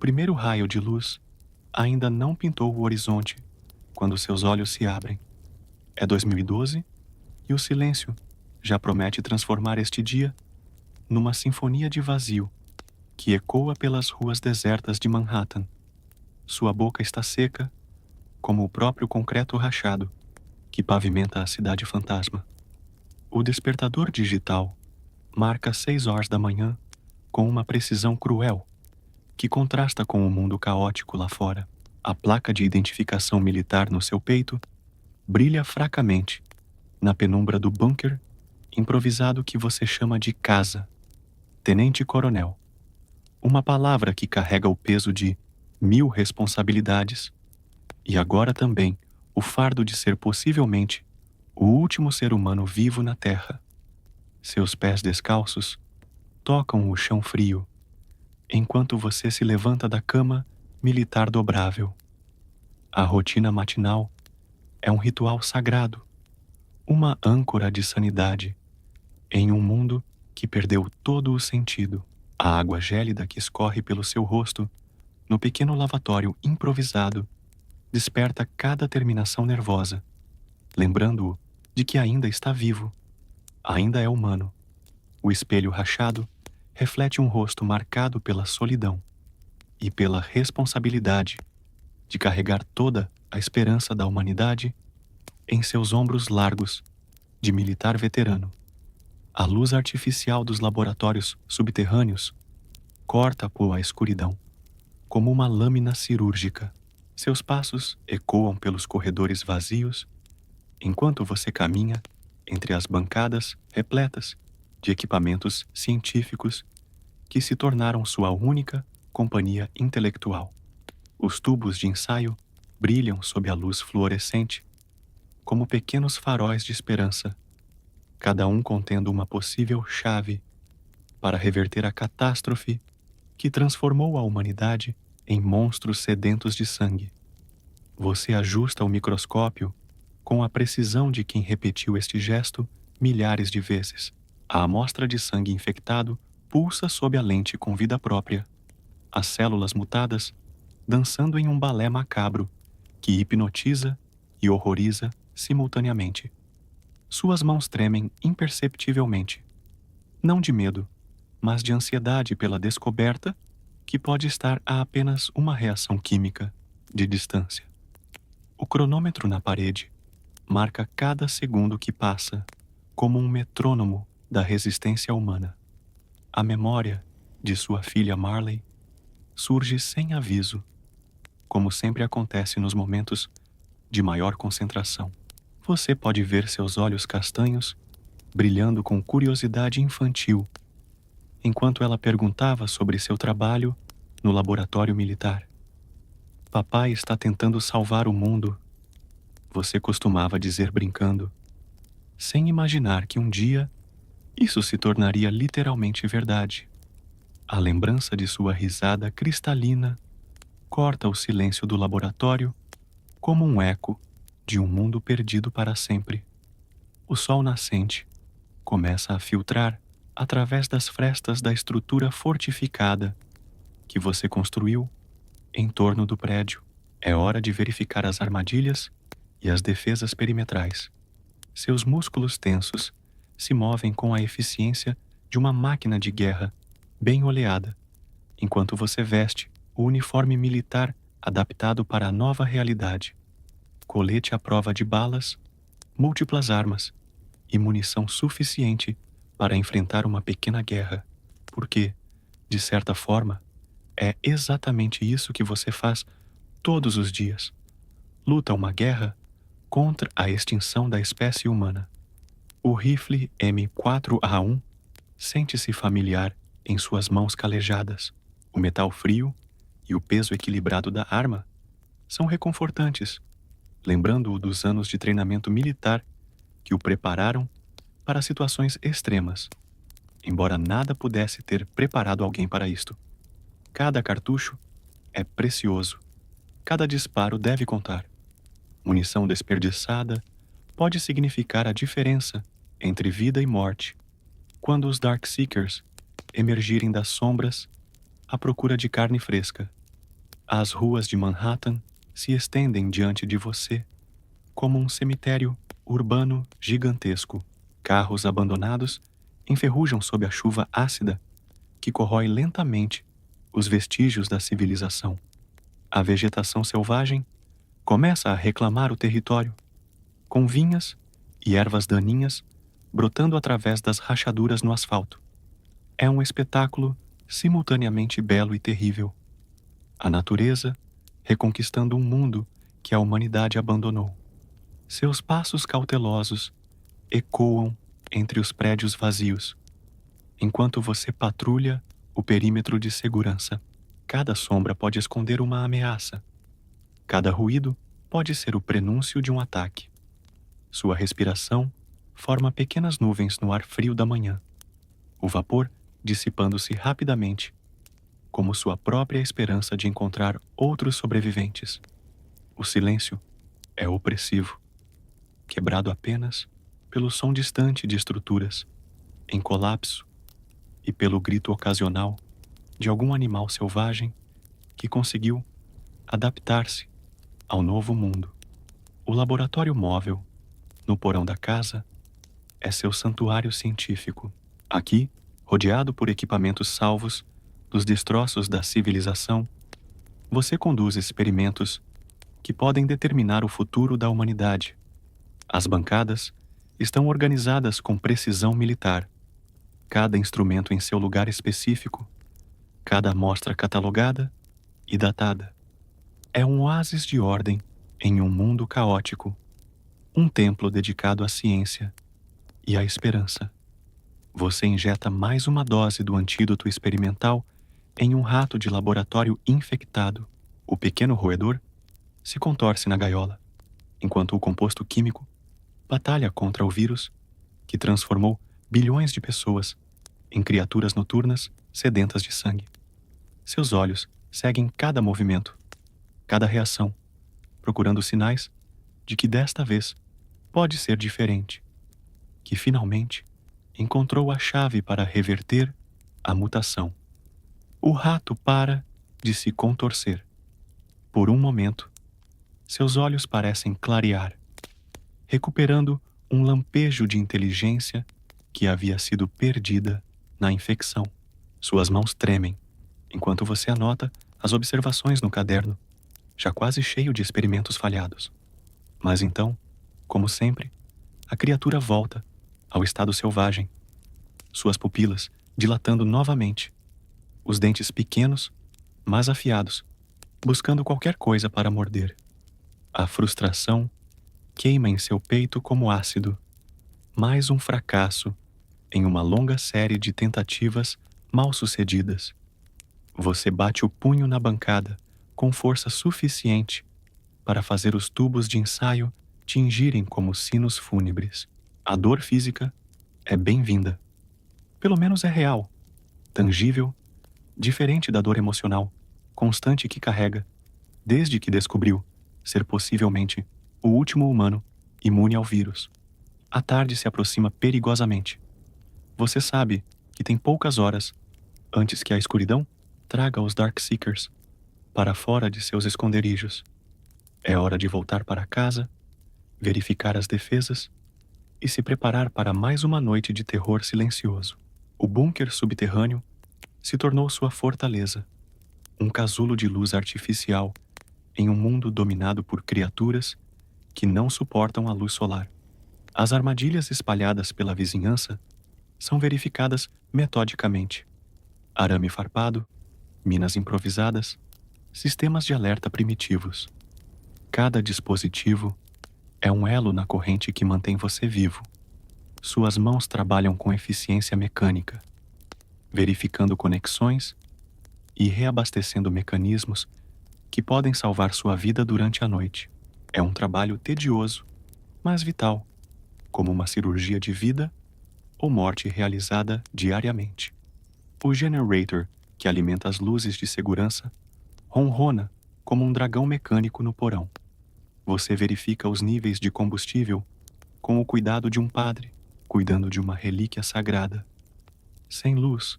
primeiro raio de luz ainda não pintou o horizonte quando seus olhos se abrem. É 2012 e o silêncio já promete transformar este dia numa sinfonia de vazio que ecoa pelas ruas desertas de Manhattan. Sua boca está seca, como o próprio concreto rachado que pavimenta a cidade fantasma. O despertador digital marca 6 horas da manhã com uma precisão cruel que contrasta com o mundo caótico lá fora. A placa de identificação militar no seu peito brilha fracamente na penumbra do bunker improvisado que você chama de casa. Tenente-coronel. Uma palavra que carrega o peso de 1000 responsabilidades e agora também o fardo de ser possivelmente o último ser humano vivo na Terra. Seus pés descalços tocam o chão frio enquanto você se levanta da cama militar dobrável. A rotina matinal é um ritual sagrado, uma âncora de sanidade em um mundo que perdeu todo o sentido. A água gélida que escorre pelo seu rosto no pequeno lavatório improvisado desperta cada terminação nervosa, lembrando-o de que ainda está vivo, ainda é humano. O espelho rachado reflete um rosto marcado pela solidão e pela responsabilidade de carregar toda a esperança da humanidade em seus ombros largos de militar veterano. A luz artificial dos laboratórios subterrâneos corta a escuridão como uma lâmina cirúrgica. Seus passos ecoam pelos corredores vazios enquanto você caminha entre as bancadas repletas de equipamentos científicos que se tornaram sua única companhia intelectual. Os tubos de ensaio brilham sob a luz fluorescente como pequenos faróis de esperança, cada um contendo uma possível chave para reverter a catástrofe que transformou a humanidade em monstros sedentos de sangue. Você ajusta o microscópio com a precisão de quem repetiu este gesto milhares de vezes. A amostra de sangue infectado pulsa sob a lente com vida própria, as células mutadas dançando em um balé macabro que hipnotiza e horroriza simultaneamente. Suas mãos tremem imperceptivelmente, não de medo, mas de ansiedade pela descoberta que pode estar a apenas uma reação química de distância. O cronômetro na parede marca cada segundo que passa como um metrônomo da resistência humana. A memória de sua filha Marley surge sem aviso, como sempre acontece nos momentos de maior concentração. Você pode ver seus olhos castanhos brilhando com curiosidade infantil, enquanto ela perguntava sobre seu trabalho no laboratório militar. Papai está tentando salvar o mundo, você costumava dizer brincando, sem imaginar que um dia isso se tornaria literalmente verdade. A lembrança de sua risada cristalina corta o silêncio do laboratório como um eco de um mundo perdido para sempre. O sol nascente começa a filtrar através das frestas da estrutura fortificada que você construiu em torno do prédio. É hora de verificar as armadilhas e as defesas perimetrais. Seus músculos tensos se movem com a eficiência de uma máquina de guerra bem oleada, enquanto você veste o uniforme militar adaptado para a nova realidade. Colete à prova de balas, múltiplas armas e munição suficiente para enfrentar uma pequena guerra, porque, de certa forma, é exatamente isso que você faz todos os dias. Luta uma guerra contra a extinção da espécie humana. O rifle M4A1 sente-se familiar em suas mãos calejadas. O metal frio e o peso equilibrado da arma são reconfortantes, lembrando-o dos anos de treinamento militar que o prepararam para situações extremas, embora nada pudesse ter preparado alguém para isto. Cada cartucho é precioso, cada disparo deve contar. Munição desperdiçada pode significar a diferença entre vida e morte, quando os Darkseekers emergirem das sombras à procura de carne fresca. As ruas de Manhattan se estendem diante de você como um cemitério urbano gigantesco. Carros abandonados enferrujam sob a chuva ácida que corrói lentamente os vestígios da civilização. A vegetação selvagem começa a reclamar o território, com vinhas e ervas daninhas brotando através das rachaduras no asfalto. É um espetáculo simultaneamente belo e terrível. A natureza reconquistando um mundo que a humanidade abandonou. Seus passos cautelosos ecoam entre os prédios vazios, enquanto você patrulha o perímetro de segurança. Cada sombra pode esconder uma ameaça. Cada ruído pode ser o prenúncio de um ataque. Sua respiração forma pequenas nuvens no ar frio da manhã, o vapor dissipando-se rapidamente, como sua própria esperança de encontrar outros sobreviventes. O silêncio é opressivo, quebrado apenas pelo som distante de estruturas em colapso e pelo grito ocasional de algum animal selvagem que conseguiu adaptar-se ao novo mundo. O laboratório móvel, no porão da casa, é seu santuário científico. Aqui, rodeado por equipamentos salvos dos destroços da civilização, você conduz experimentos que podem determinar o futuro da humanidade. As bancadas estão organizadas com precisão militar, cada instrumento em seu lugar específico, cada amostra catalogada e datada. É um oásis de ordem em um mundo caótico, um templo dedicado à ciência e à esperança. Você injeta mais uma dose do antídoto experimental em um rato de laboratório infectado. O pequeno roedor se contorce na gaiola, enquanto o composto químico batalha contra o vírus que transformou bilhões de pessoas em criaturas noturnas sedentas de sangue. Seus olhos seguem cada movimento, cada reação, procurando sinais de que desta vez pode ser diferente, que finalmente encontrou a chave para reverter a mutação. O rato para de se contorcer. Por um momento, seus olhos parecem clarear, recuperando um lampejo de inteligência que havia sido perdida na infecção. Suas mãos tremem, enquanto você anota as observações no caderno, já quase cheio de experimentos falhados. Mas então, como sempre, a criatura volta ao estado selvagem, suas pupilas dilatando novamente, os dentes pequenos, mas afiados, buscando qualquer coisa para morder. A frustração queima em seu peito como ácido. Mais um fracasso em uma longa série de tentativas mal-sucedidas. Você bate o punho na bancada com força suficiente para fazer os tubos de ensaio tingirem como sinos fúnebres. A dor física é bem-vinda. Pelo menos é real, tangível, diferente da dor emocional, constante que carrega, desde que descobriu ser possivelmente o último humano imune ao vírus. A tarde se aproxima perigosamente. Você sabe que tem poucas horas antes que a escuridão traga os Darkseekers para fora de seus esconderijos. É hora de voltar para casa, verificar as defesas e se preparar para mais uma noite de terror silencioso. O bunker subterrâneo se tornou sua fortaleza, um casulo de luz artificial em um mundo dominado por criaturas que não suportam a luz solar. As armadilhas espalhadas pela vizinhança são verificadas metodicamente. Arame farpado, minas improvisadas, sistemas de alerta primitivos. Cada dispositivo é um elo na corrente que mantém você vivo. Suas mãos trabalham com eficiência mecânica, verificando conexões e reabastecendo mecanismos que podem salvar sua vida durante a noite. É um trabalho tedioso, mas vital, como uma cirurgia de vida ou morte realizada diariamente. O generator, que alimenta as luzes de segurança, ronrona como um dragão mecânico no porão. Você verifica os níveis de combustível com o cuidado de um padre, cuidando de uma relíquia sagrada. Sem luz,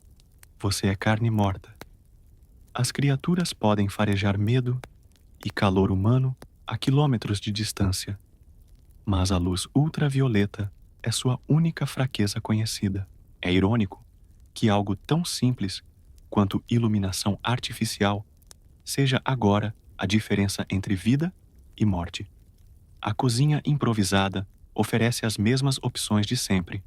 você é carne morta. As criaturas podem farejar medo e calor humano a quilômetros de distância, mas a luz ultravioleta é sua única fraqueza conhecida. É irônico que algo tão simples quanto iluminação artificial seja agora a diferença entre vida e morte. A cozinha improvisada oferece as mesmas opções de sempre: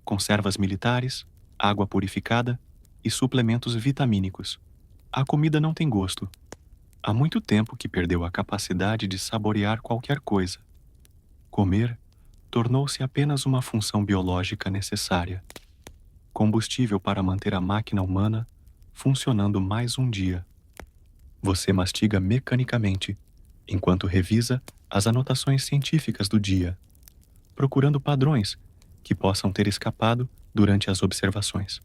conservas militares, água purificada e suplementos vitamínicos. A comida não tem gosto. Há muito tempo que perdeu a capacidade de saborear qualquer coisa. Comer tornou-se apenas uma função biológica necessária, combustível para manter a máquina humana funcionando mais um dia. Você mastiga mecanicamente, enquanto revisa as anotações científicas do dia, procurando padrões que possam ter escapado durante as observações.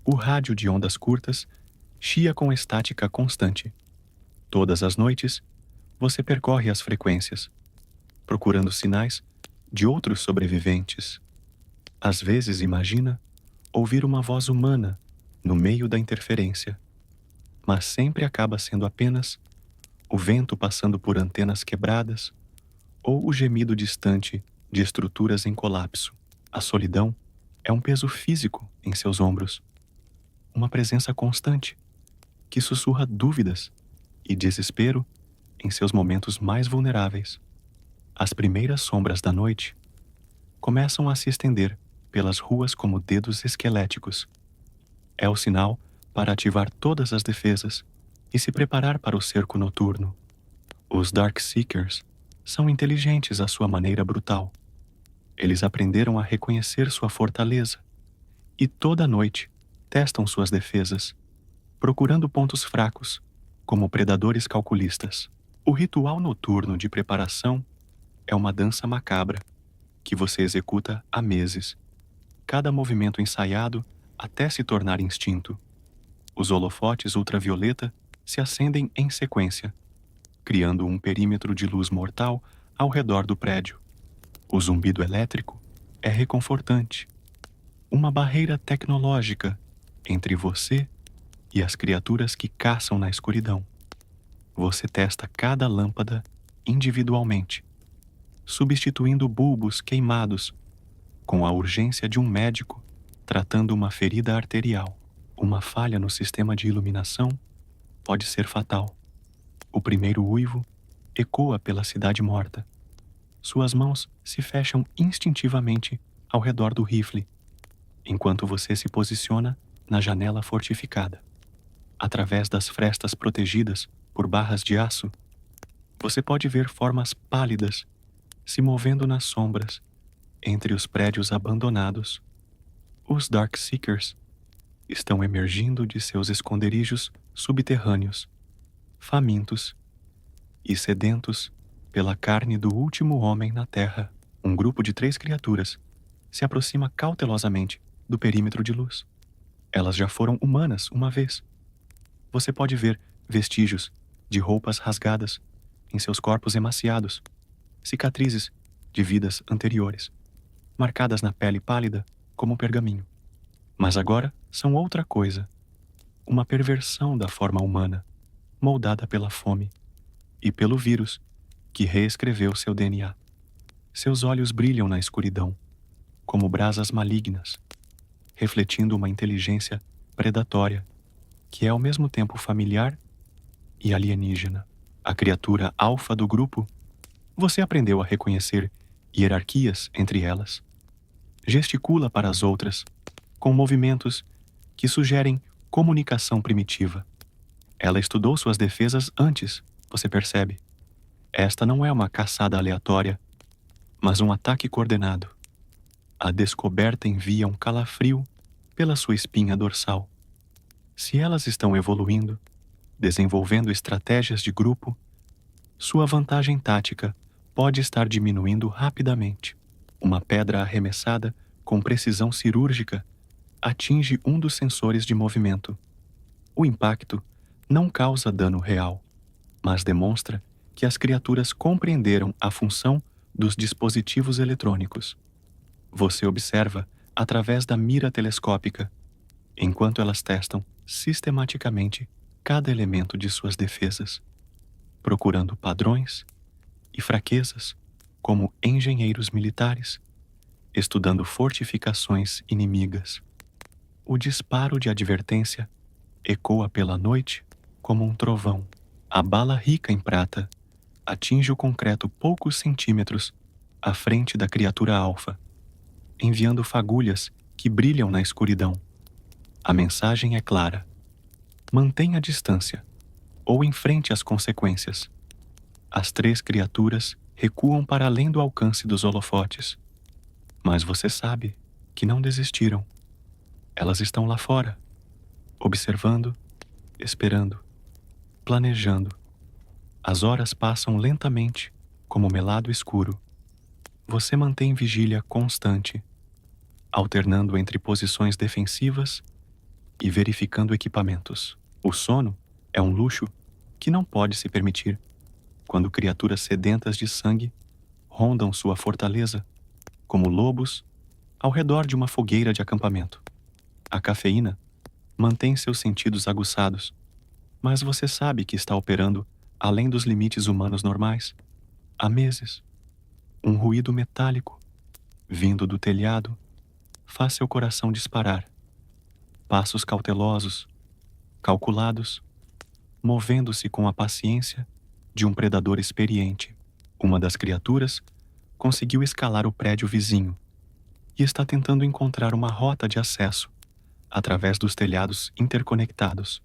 O rádio de ondas curtas chia com estática constante. Todas as noites, você percorre as frequências, procurando sinais de outros sobreviventes. Às vezes imagina ouvir uma voz humana no meio da interferência, mas sempre acaba sendo apenas o vento passando por antenas quebradas ou o gemido distante de estruturas em colapso. A solidão é um peso físico em seus ombros, uma presença constante que sussurra dúvidas e desespero em seus momentos mais vulneráveis. As primeiras sombras da noite começam a se estender pelas ruas como dedos esqueléticos. É o sinal para ativar todas as defesas e se preparar para o cerco noturno. Os Darkseekers são inteligentes à sua maneira brutal. Eles aprenderam a reconhecer sua fortaleza e toda noite testam suas defesas, procurando pontos fracos, como predadores calculistas. O ritual noturno de preparação é uma dança macabra que você executa há meses, cada movimento ensaiado até se tornar instinto. Os holofotes ultravioleta se acendem em sequência, criando um perímetro de luz mortal ao redor do prédio. O zumbido elétrico é reconfortante, uma barreira tecnológica entre você e as criaturas que caçam na escuridão. Você testa cada lâmpada individualmente, substituindo bulbos queimados com a urgência de um médico tratando uma ferida arterial. Uma falha no sistema de iluminação pode ser fatal. O primeiro uivo ecoa pela cidade morta. Suas mãos se fecham instintivamente ao redor do rifle, enquanto você se posiciona na janela fortificada. Através das frestas protegidas por barras de aço, você pode ver formas pálidas se movendo nas sombras entre os prédios abandonados. Os Darkseekers estão emergindo de seus esconderijos subterrâneos, famintos e sedentos pela carne do último homem na Terra. Um grupo de 3 criaturas se aproxima cautelosamente do perímetro de luz. Elas já foram humanas uma vez. Você pode ver vestígios de roupas rasgadas em seus corpos emaciados, cicatrizes de vidas anteriores, marcadas na pele pálida como um pergaminho. Mas agora são outra coisa, uma perversão da forma humana, moldada pela fome e pelo vírus que reescreveu seu DNA. Seus olhos brilham na escuridão, como brasas malignas, refletindo uma inteligência predatória que é ao mesmo tempo familiar e alienígena. A criatura alfa do grupo, você aprendeu a reconhecer hierarquias entre elas. Gesticula para as outras, com movimentos que sugerem comunicação primitiva. Ela estudou suas defesas antes, você percebe. Esta não é uma caçada aleatória, mas um ataque coordenado. A descoberta envia um calafrio pela sua espinha dorsal. Se elas estão evoluindo, desenvolvendo estratégias de grupo, sua vantagem tática pode estar diminuindo rapidamente. Uma pedra arremessada com precisão cirúrgica atinge um dos sensores de movimento. O impacto não causa dano real, mas demonstra que as criaturas compreenderam a função dos dispositivos eletrônicos. Você observa através da mira telescópica, enquanto elas testam sistematicamente cada elemento de suas defesas, procurando padrões e fraquezas como engenheiros militares, estudando fortificações inimigas. O disparo de advertência ecoa pela noite como um trovão. A bala rica em prata atinge o concreto poucos centímetros à frente da criatura alfa, enviando fagulhas que brilham na escuridão. A mensagem é clara: mantenha a distância ou enfrente as consequências. As 3 criaturas recuam para além do alcance dos holofotes. Mas você sabe que não desistiram. Elas estão lá fora, observando, esperando, planejando. As horas passam lentamente, como melado escuro. Você mantém vigília constante, alternando entre posições defensivas e verificando equipamentos. O sono é um luxo que não pode se permitir quando criaturas sedentas de sangue rondam sua fortaleza, como lobos, ao redor de uma fogueira de acampamento. A cafeína mantém seus sentidos aguçados, mas você sabe que está operando além dos limites humanos normais. Há meses, um ruído metálico, vindo do telhado, faz seu coração disparar. Passos cautelosos, calculados, movendo-se com a paciência de um predador experiente. Uma das criaturas conseguiu escalar o prédio vizinho e está tentando encontrar uma rota de acesso através dos telhados interconectados.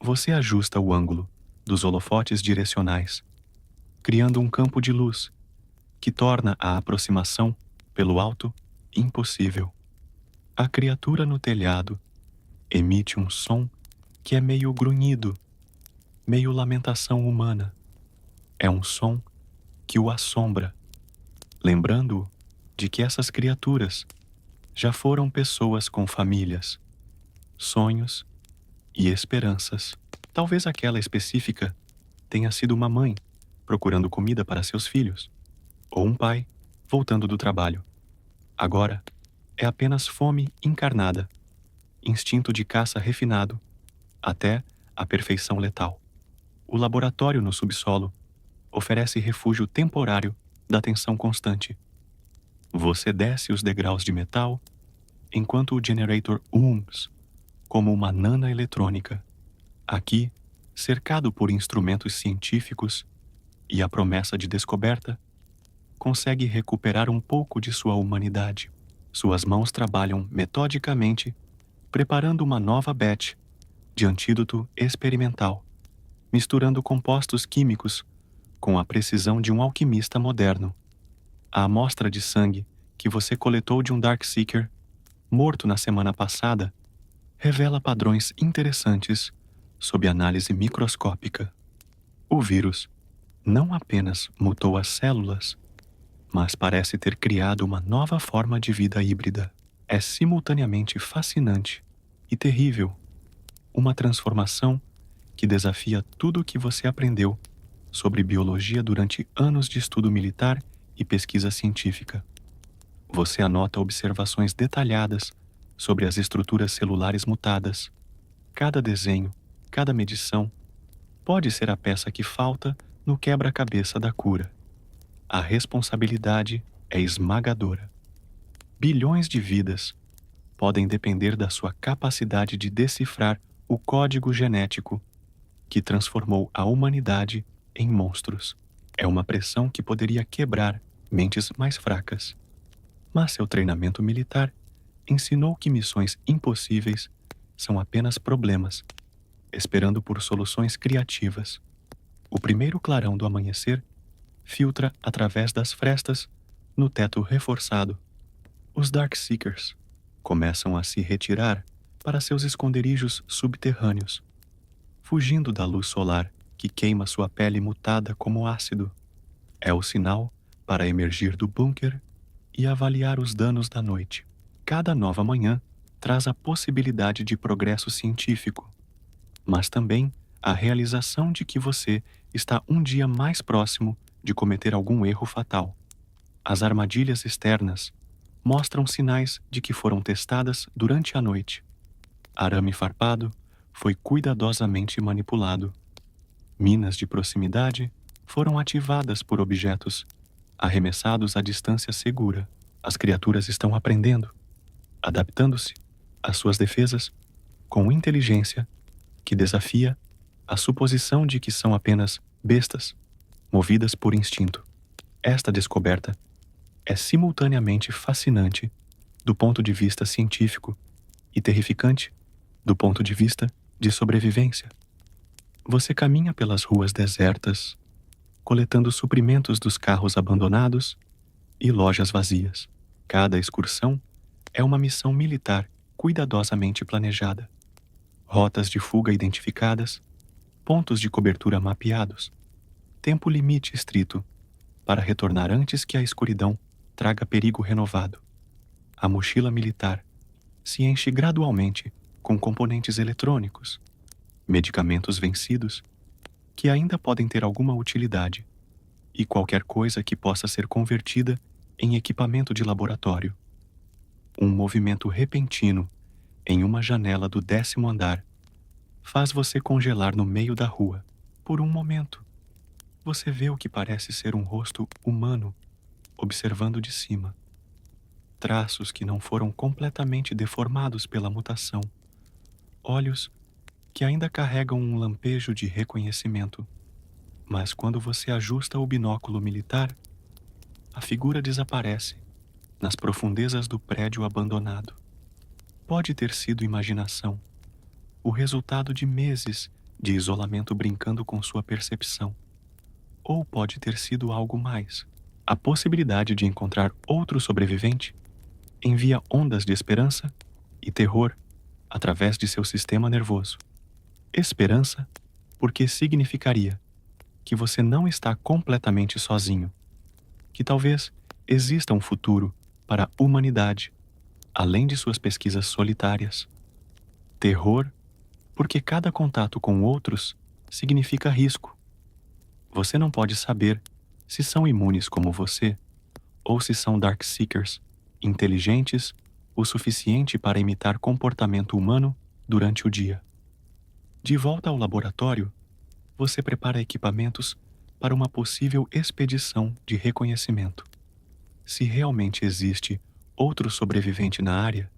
Você ajusta o ângulo dos holofotes direcionais, criando um campo de luz que torna a aproximação pelo alto impossível. A criatura no telhado emite um som que é meio grunhido, meio lamentação humana. É um som que o assombra, lembrando-o de que essas criaturas já foram pessoas com famílias, sonhos e esperanças. Talvez aquela específica tenha sido uma mãe procurando comida para seus filhos, ou um pai voltando do trabalho. Agora, é apenas fome encarnada, instinto de caça refinado, até a perfeição letal. O laboratório no subsolo oferece refúgio temporário da tensão constante. Você desce os degraus de metal, enquanto o generator hums como uma nana eletrônica. Aqui, cercado por instrumentos científicos e a promessa de descoberta, consegue recuperar um pouco de sua humanidade. Suas mãos trabalham metodicamente, preparando uma nova batch de antídoto experimental, misturando compostos químicos com a precisão de um alquimista moderno. A amostra de sangue que você coletou de um Darkseeker, morto na semana passada, revela padrões interessantes sob análise microscópica. O vírus não apenas mutou as células, mas parece ter criado uma nova forma de vida híbrida. É simultaneamente fascinante e terrível, uma transformação que desafia tudo o que você aprendeu sobre biologia durante anos de estudo militar e pesquisa científica. Você anota observações detalhadas sobre as estruturas celulares mutadas. Cada desenho, cada medição, pode ser a peça que falta no quebra-cabeça da cura. A responsabilidade é esmagadora. Bilhões de vidas podem depender da sua capacidade de decifrar o código genético que transformou a humanidade em monstros. É uma pressão que poderia quebrar mentes mais fracas. Mas seu treinamento militar ensinou que missões impossíveis são apenas problemas, esperando por soluções criativas. O primeiro clarão do amanhecer filtra através das frestas no teto reforçado. Os Darkseekers começam a se retirar para seus esconderijos subterrâneos, fugindo da luz solar que queima sua pele mutada como ácido. É o sinal para emergir do bunker e avaliar os danos da noite. Cada nova manhã traz a possibilidade de progresso científico, mas também a realização de que você está um dia mais próximo de cometer algum erro fatal. As armadilhas externas mostram sinais de que foram testadas durante a noite. Arame farpado, foi cuidadosamente manipulado. Minas de proximidade foram ativadas por objetos arremessados à distância segura. As criaturas estão aprendendo, adaptando-se às suas defesas com inteligência que desafia a suposição de que são apenas bestas movidas por instinto. Esta descoberta é simultaneamente fascinante do ponto de vista científico e terrificante do ponto de vista de sobrevivência. Você caminha pelas ruas desertas, coletando suprimentos dos carros abandonados e lojas vazias. Cada excursão é uma missão militar cuidadosamente planejada. Rotas de fuga identificadas, pontos de cobertura mapeados, tempo limite estrito para retornar antes que a escuridão traga perigo renovado. A mochila militar se enche gradualmente com componentes eletrônicos, medicamentos vencidos, que ainda podem ter alguma utilidade, e qualquer coisa que possa ser convertida em equipamento de laboratório. Um movimento repentino em uma janela do 10º andar faz você congelar no meio da rua. Por um momento, você vê o que parece ser um rosto humano observando de cima. Traços que não foram completamente deformados pela mutação. Olhos que ainda carregam um lampejo de reconhecimento. Mas quando você ajusta o binóculo militar, a figura desaparece nas profundezas do prédio abandonado. Pode ter sido imaginação, o resultado de meses de isolamento brincando com sua percepção. Ou pode ter sido algo mais. A possibilidade de encontrar outro sobrevivente envia ondas de esperança e terror através de seu sistema nervoso. Esperança, porque significaria que você não está completamente sozinho, que talvez exista um futuro para a humanidade, além de suas pesquisas solitárias. Terror, porque cada contato com outros significa risco. Você não pode saber se são imunes como você, ou se são Darkseekers, inteligentes o suficiente para imitar comportamento humano durante o dia. De volta ao laboratório, você prepara equipamentos para uma possível expedição de reconhecimento. Se realmente existe outro sobrevivente na área,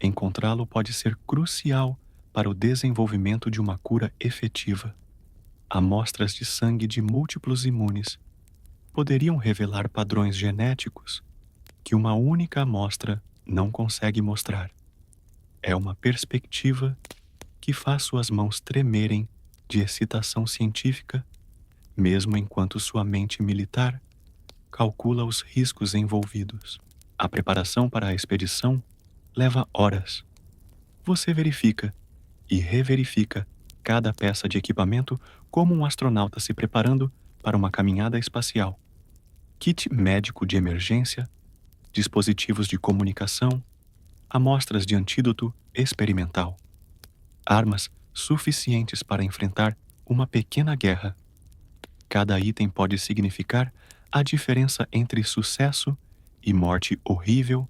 encontrá-lo pode ser crucial para o desenvolvimento de uma cura efetiva. Amostras de sangue de múltiplos imunes poderiam revelar padrões genéticos que uma única amostra não consegue mostrar. É uma perspectiva que faz suas mãos tremerem de excitação científica, mesmo enquanto sua mente militar calcula os riscos envolvidos. A preparação para a expedição leva horas. Você verifica e reverifica cada peça de equipamento como um astronauta se preparando para uma caminhada espacial. Kit médico de emergência, dispositivos de comunicação, amostras de antídoto experimental, armas suficientes para enfrentar uma pequena guerra. Cada item pode significar a diferença entre sucesso e morte horrível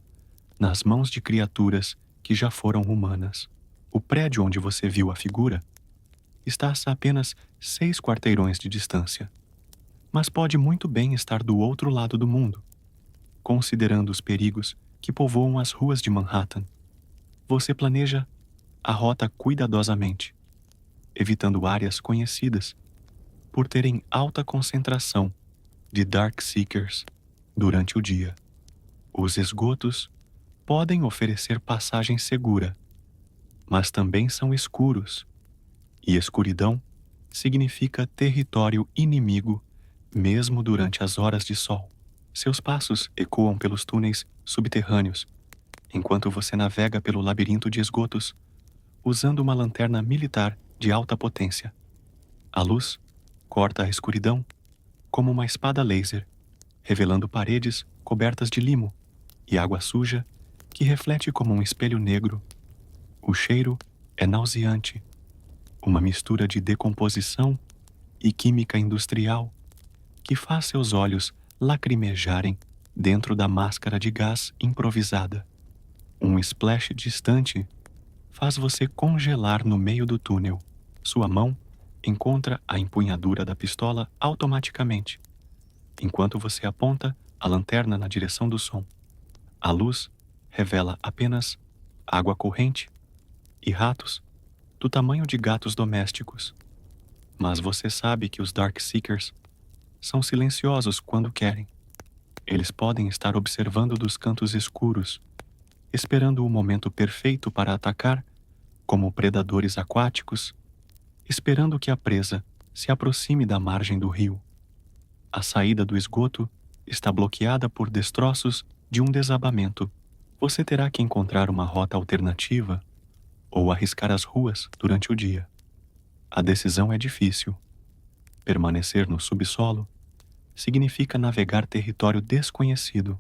nas mãos de criaturas que já foram humanas. O prédio onde você viu a figura está a apenas 6 quarteirões de distância, mas pode muito bem estar do outro lado do mundo. Considerando os perigos que povoam as ruas de Manhattan, você planeja a rota cuidadosamente, evitando áreas conhecidas por terem alta concentração de Darkseekers durante o dia. Os esgotos podem oferecer passagem segura, mas também são escuros, e escuridão significa território inimigo mesmo durante as horas de sol. Seus passos ecoam pelos túneis subterrâneos, enquanto você navega pelo labirinto de esgotos, usando uma lanterna militar de alta potência. A luz corta a escuridão como uma espada laser, revelando paredes cobertas de limo e água suja que reflete como um espelho negro. O cheiro é nauseante, uma mistura de decomposição e química industrial que faz seus olhos lacrimejarem dentro da máscara de gás improvisada. Um splash distante faz você congelar no meio do túnel. Sua mão encontra a empunhadura da pistola automaticamente, enquanto você aponta a lanterna na direção do som. A luz revela apenas água corrente e ratos do tamanho de gatos domésticos. Mas você sabe que os Darkseekers são silenciosos quando querem. Eles podem estar observando dos cantos escuros, esperando o momento perfeito para atacar, como predadores aquáticos, esperando que a presa se aproxime da margem do rio. A saída do esgoto está bloqueada por destroços de um desabamento. Você terá que encontrar uma rota alternativa ou arriscar as ruas durante o dia. A decisão é difícil. Permanecer no subsolo significa navegar território desconhecido,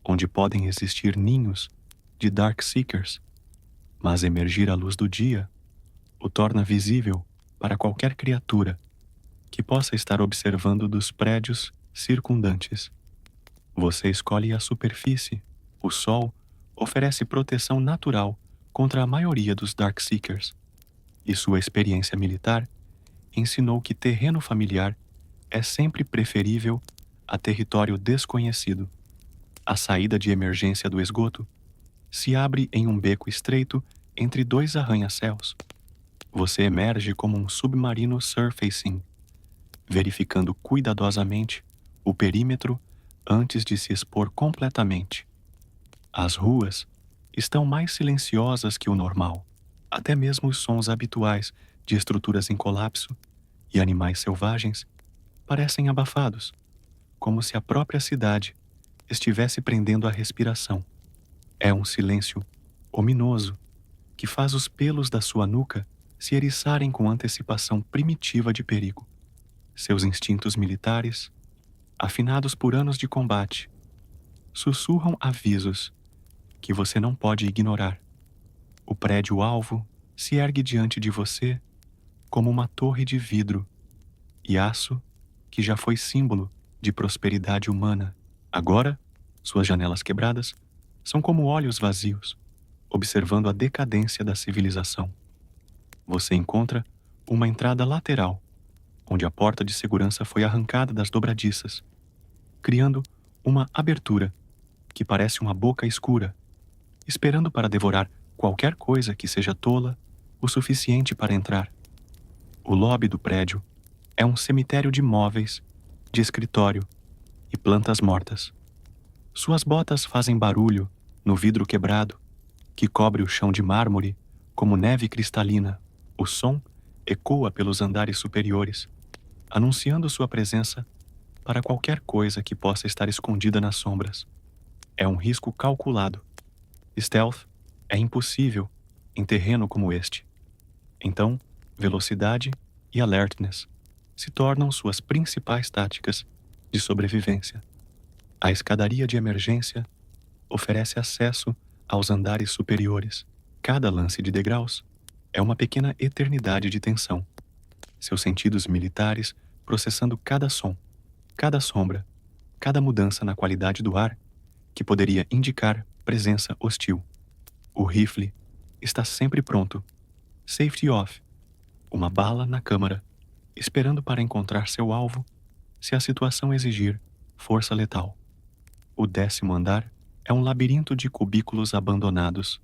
onde podem existir ninhos de Darkseekers, mas emergir à luz do dia o torna visível para qualquer criatura que possa estar observando dos prédios circundantes. Você escolhe a superfície. O sol oferece proteção natural contra a maioria dos Darkseekers, e sua experiência militar ensinou que terreno familiar é sempre preferível a território desconhecido. A saída de emergência do esgoto se abre em um beco estreito entre dois arranha-céus. Você emerge como um submarino surfacing, verificando cuidadosamente o perímetro antes de se expor completamente. As ruas estão mais silenciosas que o normal. Até mesmo os sons habituais de estruturas em colapso e animais selvagens parecem abafados, como se a própria cidade estivesse prendendo a respiração. É um silêncio ominoso que faz os pelos da sua nuca se eriçarem com antecipação primitiva de perigo. Seus instintos militares, afinados por anos de combate, sussurram avisos que você não pode ignorar. O prédio-alvo se ergue diante de você como uma torre de vidro e aço que já foi símbolo de prosperidade humana. Agora, suas janelas quebradas são como olhos vazios, observando a decadência da civilização. Você encontra uma entrada lateral, onde a porta de segurança foi arrancada das dobradiças, criando uma abertura que parece uma boca escura, esperando para devorar qualquer coisa que seja tola o suficiente para entrar. O lobby do prédio é um cemitério de móveis, de escritório e plantas mortas. Suas botas fazem barulho no vidro quebrado que cobre o chão de mármore como neve cristalina. O som ecoa pelos andares superiores, anunciando sua presença para qualquer coisa que possa estar escondida nas sombras. É um risco calculado. Stealth é impossível em terreno como este. Então, velocidade e alertness se tornam suas principais táticas de sobrevivência. A escadaria de emergência oferece acesso aos andares superiores. Cada lance de degraus é uma pequena eternidade de tensão. Seus sentidos militares processando cada som, cada sombra, cada mudança na qualidade do ar que poderia indicar presença hostil. O rifle está sempre pronto. Safety off. Uma bala na câmara, esperando para encontrar seu alvo se a situação exigir força letal. O 10º andar é um labirinto de cubículos abandonados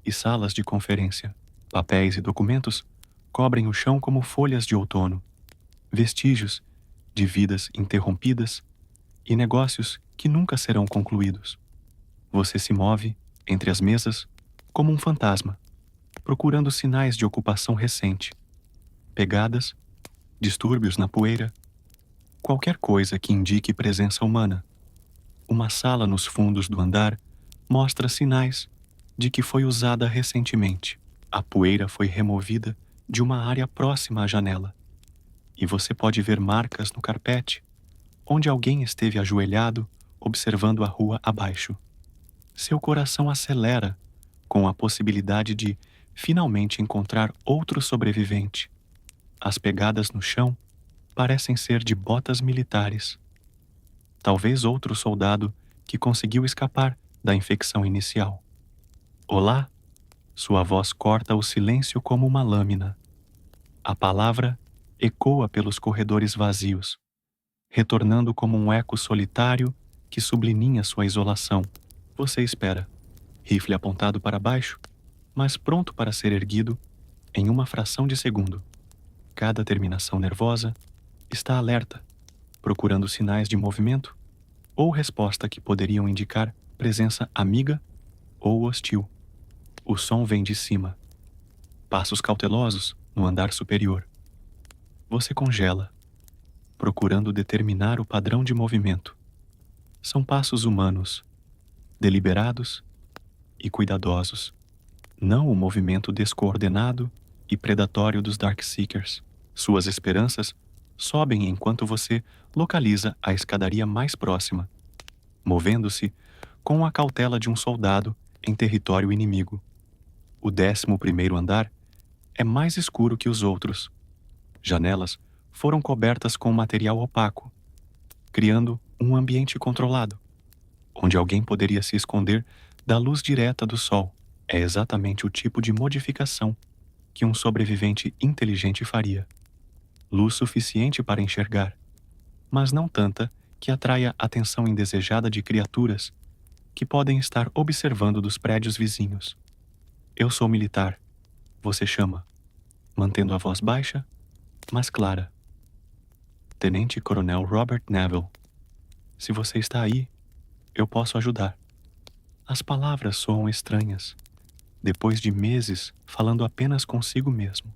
e salas de conferência. Papéis e documentos cobrem o chão como folhas de outono, vestígios de vidas interrompidas e negócios que nunca serão concluídos. Você se move entre as mesas como um fantasma, procurando sinais de ocupação recente, pegadas, distúrbios na poeira, qualquer coisa que indique presença humana. Uma sala nos fundos do andar mostra sinais de que foi usada recentemente. A poeira foi removida de uma área próxima à janela, e você pode ver marcas no carpete, onde alguém esteve ajoelhado observando a rua abaixo. Seu coração acelera com a possibilidade de finalmente encontrar outro sobrevivente. As pegadas no chão parecem ser de botas militares. Talvez outro soldado que conseguiu escapar da infecção inicial. Olá, Sua voz corta o silêncio como uma lâmina. A palavra ecoa pelos corredores vazios, retornando como um eco solitário que sublinha sua isolação. Você espera, rifle apontado para baixo, mas pronto para ser erguido em uma fração de segundo. Cada terminação nervosa está alerta, procurando sinais de movimento ou resposta que poderiam indicar presença amiga ou hostil. O som vem de cima. Passos cautelosos no andar superior. Você congela, procurando determinar o padrão de movimento. São passos humanos, deliberados e cuidadosos, não o movimento descoordenado e predatório dos Darkseekers. Suas esperanças sobem enquanto você localiza a escadaria mais próxima, movendo-se com a cautela de um soldado em território inimigo. O 11º andar é mais escuro que os outros. Janelas foram cobertas com material opaco, criando um ambiente controlado, onde alguém poderia se esconder da luz direta do sol. É exatamente o tipo de modificação que um sobrevivente inteligente faria. Luz suficiente para enxergar, mas não tanta que atraia a atenção indesejada de criaturas que podem estar observando dos prédios vizinhos. Eu sou militar, você chama, mantendo a voz baixa, mas clara. Tenente Coronel Robert Neville. Se você está aí, eu posso ajudar. As palavras soam estranhas, depois de meses falando apenas consigo mesmo.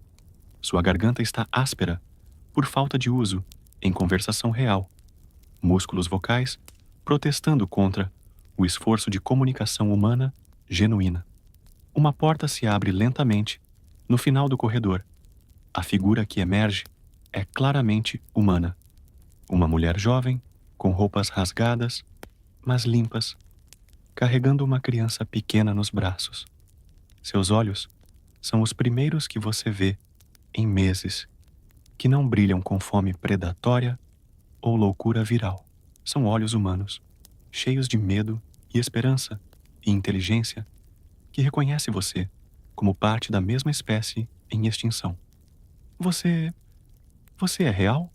Sua garganta está áspera, por falta de uso, em conversação real. Músculos vocais protestando contra o esforço de comunicação humana genuína. Uma porta se abre lentamente no final do corredor. A figura que emerge é claramente humana. Uma mulher jovem, com roupas rasgadas, mas limpas, carregando uma criança pequena nos braços. Seus olhos são os primeiros que você vê em meses, que não brilham com fome predatória ou loucura viral. São olhos humanos, cheios de medo e esperança e inteligência, que reconhece você como parte da mesma espécie em extinção. Você é real?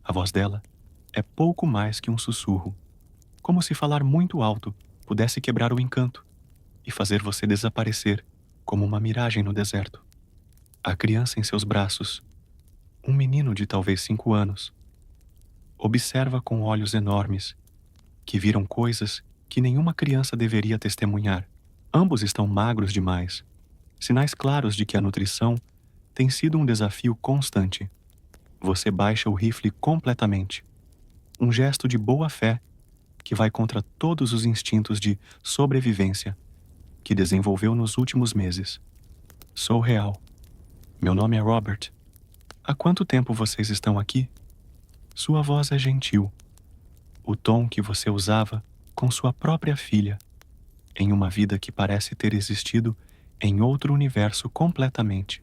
A voz dela é pouco mais que um sussurro, como se falar muito alto pudesse quebrar o encanto e fazer você desaparecer como uma miragem no deserto. A criança em seus braços, um menino de talvez 5 anos, observa com olhos enormes que viram coisas que nenhuma criança deveria testemunhar. Ambos estão magros demais, sinais claros de que a nutrição tem sido um desafio constante. Você baixa o rifle completamente, um gesto de boa-fé que vai contra todos os instintos de sobrevivência que desenvolveu nos últimos meses. Sou real. Meu nome é Robert. Há quanto tempo vocês estão aqui? Sua voz é gentil, o tom que você usava com sua própria filha, em uma vida que parece ter existido em outro universo completamente.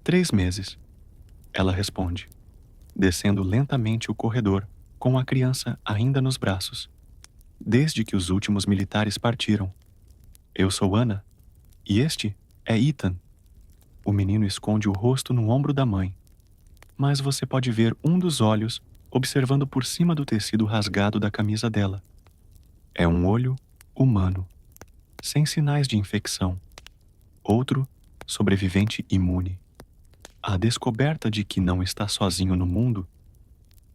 3 meses. Ela responde, descendo lentamente o corredor com a criança ainda nos braços. Desde que os últimos militares partiram. Eu sou Anna, e este é Ethan. O menino esconde o rosto no ombro da mãe, mas você pode ver um dos olhos observando por cima do tecido rasgado da camisa dela. É um olho humano, sem sinais de infecção. Outro, sobrevivente imune. A descoberta de que não está sozinho no mundo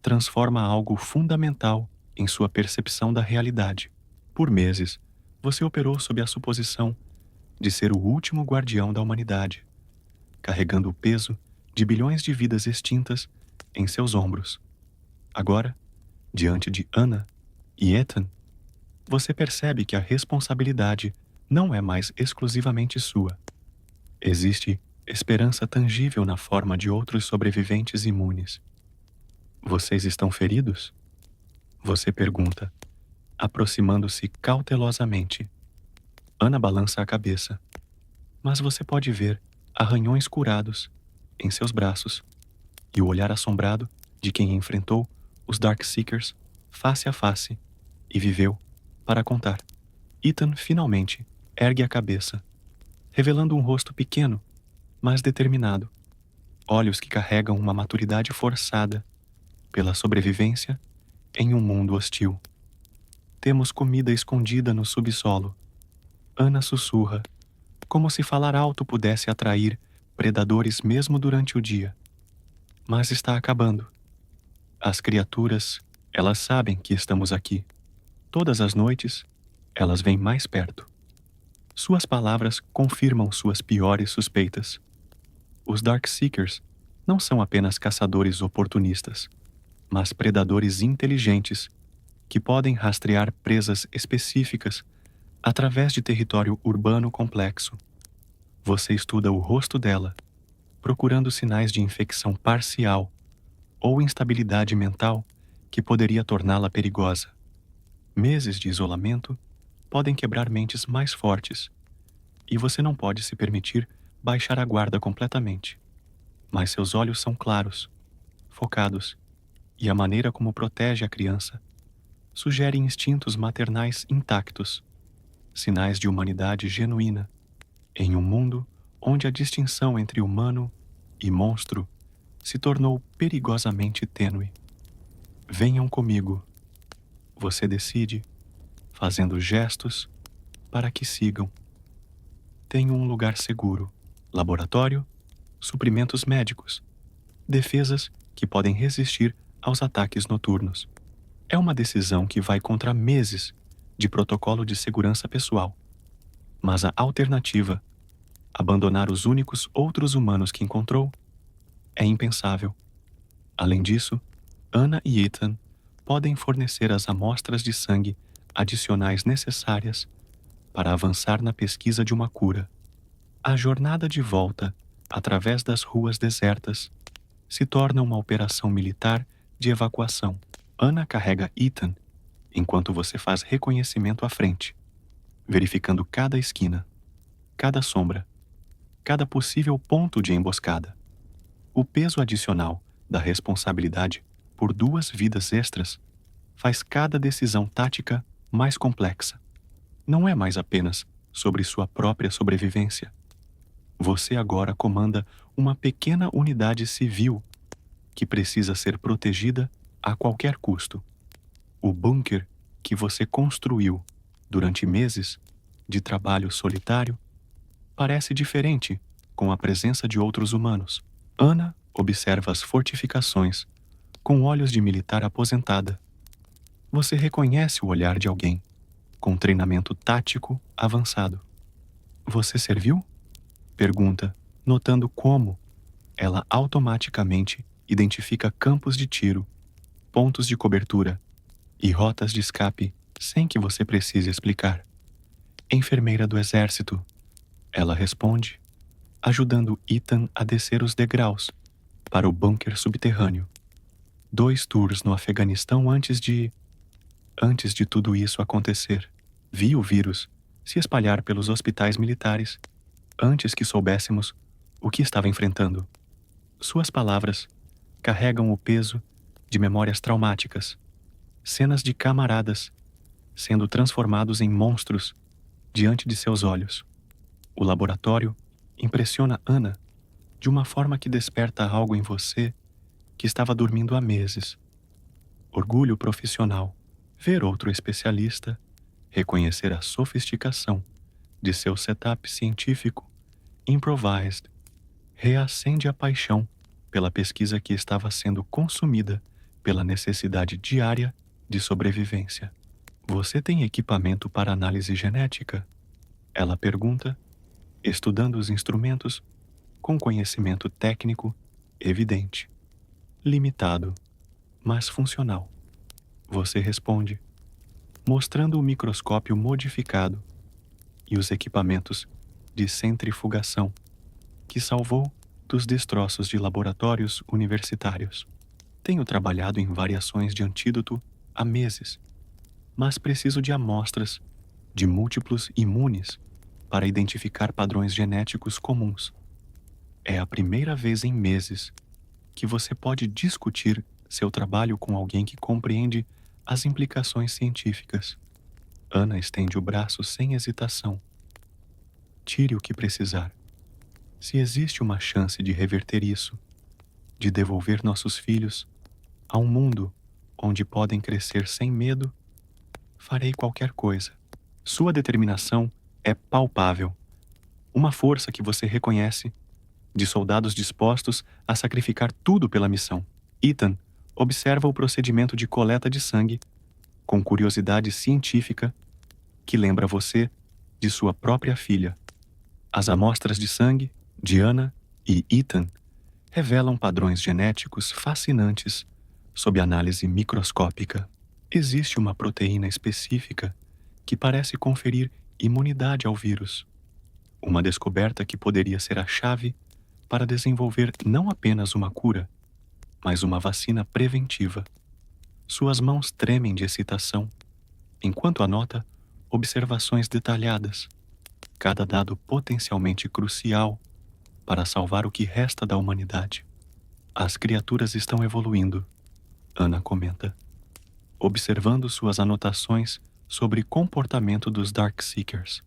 transforma algo fundamental em sua percepção da realidade. Por meses, você operou sob a suposição de ser o último guardião da humanidade, carregando o peso de bilhões de vidas extintas em seus ombros. Agora, diante de Anna e Ethan, você percebe que a responsabilidade não é mais exclusivamente sua. Existe esperança tangível na forma de outros sobreviventes imunes. Vocês estão feridos? Você pergunta, aproximando-se cautelosamente. Anna balança a cabeça, mas você pode ver arranhões curados em seus braços e o olhar assombrado de quem enfrentou os Darkseekers face a face e viveu para contar. Ethan finalmente ergue a cabeça, revelando um rosto pequeno, mas determinado, olhos que carregam uma maturidade forçada pela sobrevivência em um mundo hostil. Temos comida escondida no subsolo. Ana sussurra, como se falar alto pudesse atrair predadores mesmo durante o dia. Mas está acabando. As criaturas, elas sabem que estamos aqui. Todas as noites, elas vêm mais perto. Suas palavras confirmam suas piores suspeitas. Os Darkseekers não são apenas caçadores oportunistas, mas predadores inteligentes que podem rastrear presas específicas através de território urbano complexo. Você estuda o rosto dela, procurando sinais de infecção parcial ou instabilidade mental que poderia torná-la perigosa. Meses de isolamento podem quebrar mentes mais fortes, e você não pode se permitir baixar a guarda completamente. Mas seus olhos são claros, focados, e a maneira como protege a criança sugere instintos maternais intactos, sinais de humanidade genuína, em um mundo onde a distinção entre humano e monstro se tornou perigosamente tênue. Venham comigo. Você decide, fazendo gestos para que sigam. Tenho um lugar seguro, laboratório, suprimentos médicos, defesas que podem resistir aos ataques noturnos. É uma decisão que vai contra meses de protocolo de segurança pessoal. Mas a alternativa, abandonar os únicos outros humanos que encontrou, é impensável. Além disso, Ana e Ethan podem fornecer as amostras de sangue adicionais necessárias para avançar na pesquisa de uma cura. A jornada de volta, através das ruas desertas, se torna uma operação militar de evacuação. Ana carrega Ethan enquanto você faz reconhecimento à frente, verificando cada esquina, cada sombra, cada possível ponto de emboscada. O peso adicional da responsabilidade por 2 vidas extras faz cada decisão tática mais complexa. Não é mais apenas sobre sua própria sobrevivência. Você agora comanda uma pequena unidade civil que precisa ser protegida a qualquer custo. O bunker que você construiu durante meses de trabalho solitário parece diferente com a presença de outros humanos. Ana observa as fortificações com olhos de militar aposentada. Você reconhece o olhar de alguém com treinamento tático avançado. Você serviu? Pergunta, notando como ela automaticamente identifica campos de tiro, pontos de cobertura e rotas de escape sem que você precise explicar. Enfermeira do exército, ela responde, ajudando Ethan a descer os degraus para o bunker subterrâneo. 2 tours no Afeganistão antes de tudo isso acontecer. Vi o vírus se espalhar pelos hospitais militares antes que soubéssemos o que estava enfrentando. Suas palavras carregam o peso de memórias traumáticas, cenas de camaradas sendo transformados em monstros diante de seus olhos. O laboratório impressiona Ana de uma forma que desperta algo em você que estava dormindo há meses. Orgulho profissional, ver outro especialista, reconhecer a sofisticação de seu setup científico improvised, reacende a paixão pela pesquisa que estava sendo consumida pela necessidade diária de sobrevivência. Você tem equipamento para análise genética? Ela pergunta, estudando os instrumentos com conhecimento técnico evidente. Limitado, mas funcional. Você responde, mostrando o microscópio modificado e os equipamentos de centrifugação que salvou dos destroços de laboratórios universitários. Tenho trabalhado em variações de antídoto há meses, mas preciso de amostras de múltiplos imunes para identificar padrões genéticos comuns. É a primeira vez em meses que você pode discutir seu trabalho com alguém que compreende as implicações científicas. Ana estende o braço sem hesitação. Tire o que precisar. Se existe uma chance de reverter isso, de devolver nossos filhos a um mundo onde podem crescer sem medo, farei qualquer coisa. Sua determinação é palpável. Uma força que você reconhece, de soldados dispostos a sacrificar tudo pela missão. Ethan observa o procedimento de coleta de sangue com curiosidade científica que lembra você de sua própria filha. As amostras de sangue de Anna e Ethan revelam padrões genéticos fascinantes sob análise microscópica. Existe uma proteína específica que parece conferir imunidade ao vírus. Uma descoberta que poderia ser a chave para desenvolver não apenas uma cura, mas uma vacina preventiva. Suas mãos tremem de excitação, enquanto anota observações detalhadas, cada dado potencialmente crucial para salvar o que resta da humanidade. As criaturas estão evoluindo, Anna comenta, observando suas anotações sobre comportamento dos Darkseekers.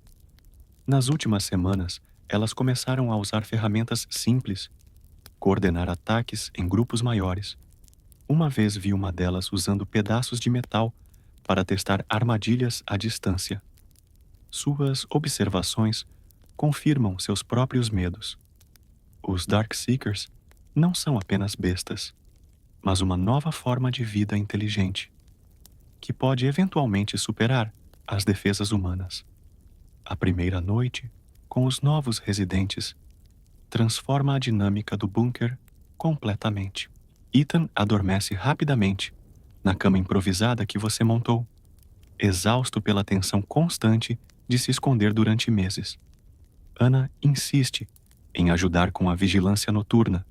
Nas últimas semanas, elas começaram a usar ferramentas simples, coordenar ataques em grupos maiores. Uma vez vi uma delas usando pedaços de metal para testar armadilhas à distância. Suas observações confirmam seus próprios medos. Os Darkseekers não são apenas bestas, mas uma nova forma de vida inteligente, que pode eventualmente superar as defesas humanas. A primeira noite, com os novos residentes, transforma a dinâmica do bunker completamente. Ethan adormece rapidamente na cama improvisada que você montou, exausto pela tensão constante de se esconder durante meses. Anna insiste em ajudar com a vigilância noturna,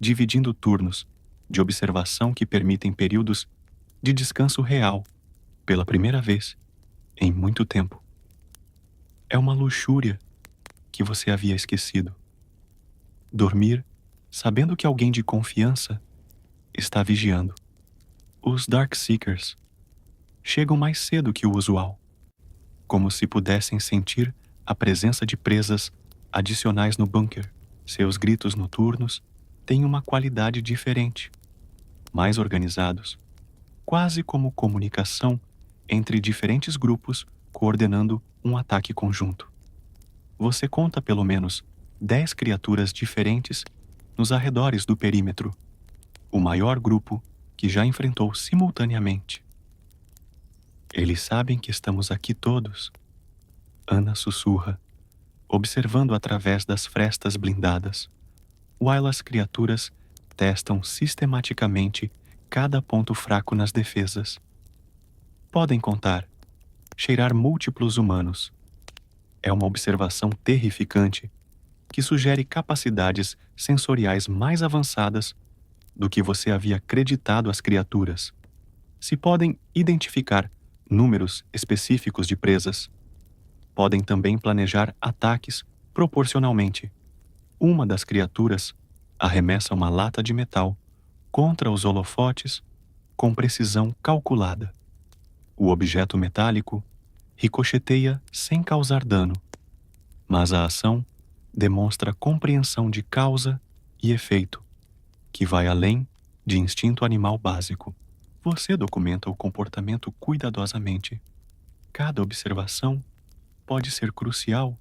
dividindo turnos de observação que permitem períodos de descanso real, pela primeira vez em muito tempo. É uma luxúria que você havia esquecido. Dormir sabendo que alguém de confiança está vigiando. Os Darkseekers chegam mais cedo que o usual, como se pudessem sentir a presença de presas adicionais no bunker. Seus gritos noturnos têm uma qualidade diferente, mais organizados, quase como comunicação entre diferentes grupos coordenando um ataque conjunto. Você conta pelo menos 10 criaturas diferentes nos arredores do perímetro, o maior grupo que já enfrentou simultaneamente. Eles sabem que estamos aqui todos, Anna sussurra, observando através das frestas blindadas, while as criaturas testam sistematicamente cada ponto fraco nas defesas. Podem contar, cheirar múltiplos humanos. É uma observação terrificante que sugere capacidades sensoriais mais avançadas do que você havia acreditado às criaturas. Se podem identificar números específicos de presas, podem também planejar ataques proporcionalmente. Uma das criaturas arremessa uma lata de metal contra os holofotes com precisão calculada. O objeto metálico ricocheteia sem causar dano, mas a ação demonstra compreensão de causa e efeito, que vai além de instinto animal básico. Você documenta o comportamento cuidadosamente. Cada observação pode ser crucial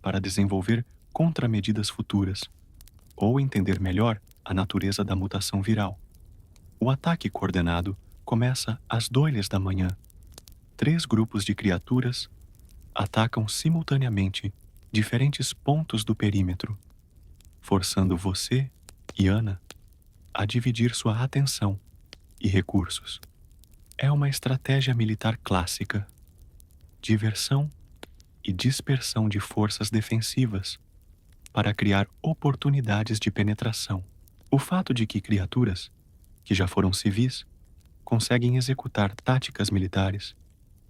para desenvolver contramedidas futuras ou entender melhor a natureza da mutação viral. O ataque coordenado começa às 2 da manhã. 3 grupos de criaturas atacam simultaneamente diferentes pontos do perímetro, forçando você e Anna a dividir sua atenção e recursos. É uma estratégia militar clássica: diversão e dispersão de forças defensivas para criar oportunidades de penetração. O fato de que criaturas, que já foram civis, conseguem executar táticas militares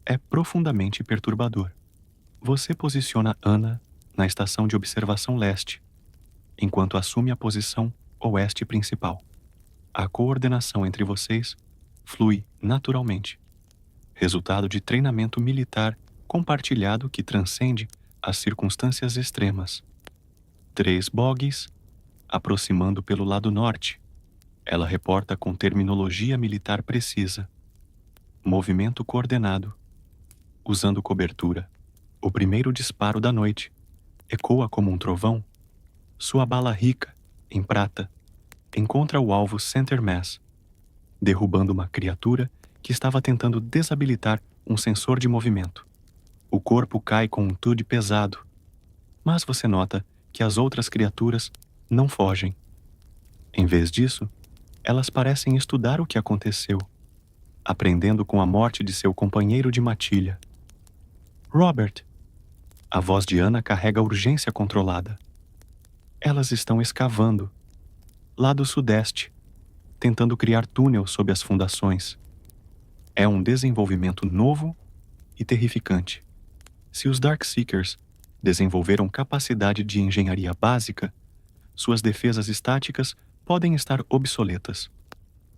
é profundamente perturbador. Você posiciona Anna na estação de observação leste, enquanto assume a posição oeste principal. A coordenação entre vocês flui naturalmente, resultado de treinamento militar compartilhado que transcende às circunstâncias extremas. 3 bogies, aproximando pelo lado norte. Ela reporta com terminologia militar precisa. Movimento coordenado. Usando cobertura. O primeiro disparo da noite. Ecoa como um trovão. Sua bala rica, em prata, encontra o alvo Center Mass, derrubando uma criatura que estava tentando desabilitar um sensor de movimento. O corpo cai com um tude pesado, mas você nota que as outras criaturas não fogem. Em vez disso, elas parecem estudar o que aconteceu, aprendendo com a morte de seu companheiro de matilha. Robert! A voz de Ana carrega urgência controlada. Elas estão escavando, lá do sudeste, tentando criar túnel sob as fundações. É um desenvolvimento novo e terrificante. Se os Darkseekers desenvolveram capacidade de engenharia básica, suas defesas estáticas podem estar obsoletas.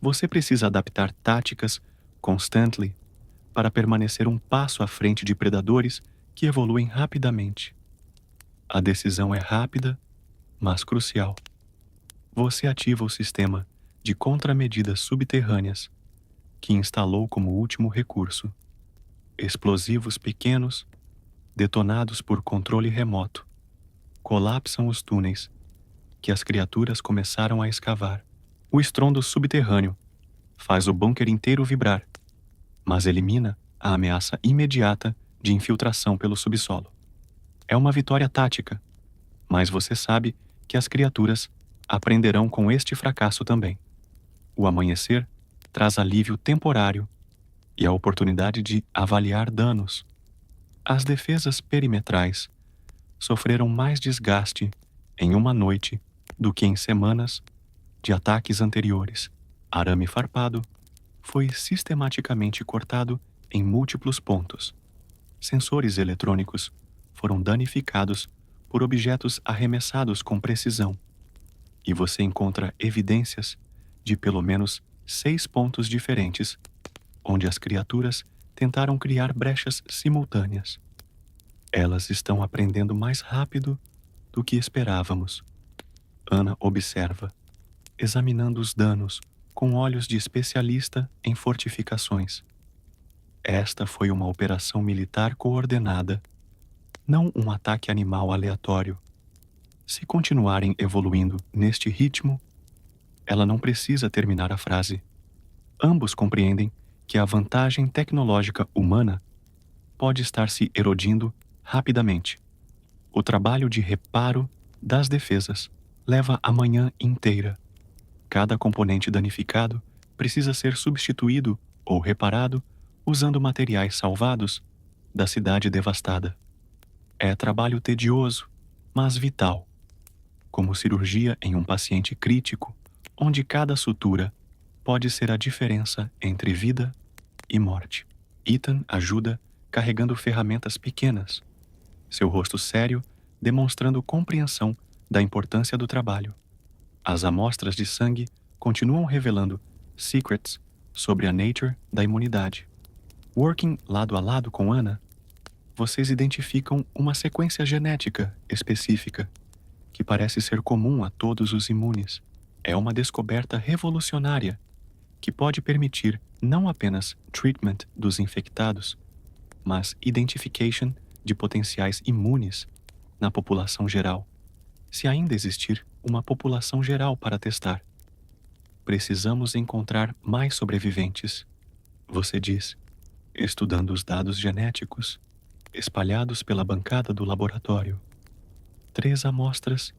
Você precisa adaptar táticas constantly para permanecer um passo à frente de predadores que evoluem rapidamente. A decisão é rápida, mas crucial. Você ativa o sistema de contramedidas subterrâneas que instalou como último recurso. Explosivos pequenos, detonados por controle remoto, colapsam os túneis que as criaturas começaram a escavar. O estrondo subterrâneo faz o bunker inteiro vibrar, mas elimina a ameaça imediata de infiltração pelo subsolo. É uma vitória tática, mas você sabe que as criaturas aprenderão com este fracasso também. O amanhecer traz alívio temporário e a oportunidade de avaliar danos. As defesas perimetrais sofreram mais desgaste em uma noite do que em semanas de ataques anteriores. Arame farpado foi sistematicamente cortado em múltiplos pontos. Sensores eletrônicos foram danificados por objetos arremessados com precisão. E você encontra evidências de pelo menos 6 pontos diferentes, onde as criaturas tentaram criar brechas simultâneas. Elas estão aprendendo mais rápido do que esperávamos. Ana observa, examinando os danos com olhos de especialista em fortificações. Esta foi uma operação militar coordenada, não um ataque animal aleatório. Se continuarem evoluindo neste ritmo, ela não precisa terminar a frase. Ambos compreendem que a vantagem tecnológica humana pode estar se erodindo rapidamente. O trabalho de reparo das defesas leva a manhã inteira. Cada componente danificado precisa ser substituído ou reparado usando materiais salvados da cidade devastada. É trabalho tedioso, mas vital, como cirurgia em um paciente crítico, onde cada sutura pode ser a diferença entre vida e morte. Ethan ajuda carregando ferramentas pequenas, seu rosto sério demonstrando compreensão da importância do trabalho. As amostras de sangue continuam revelando secrets sobre a nature da imunidade. Working lado a lado com Ana, vocês identificam uma sequência genética específica que parece ser comum a todos os imunes. É uma descoberta revolucionária que pode permitir não apenas treatment dos infectados, mas identification de potenciais imunes na população geral, se ainda existir uma população geral para testar. Precisamos encontrar mais sobreviventes, você diz, estudando os dados genéticos espalhados pela bancada do laboratório. 3 amostras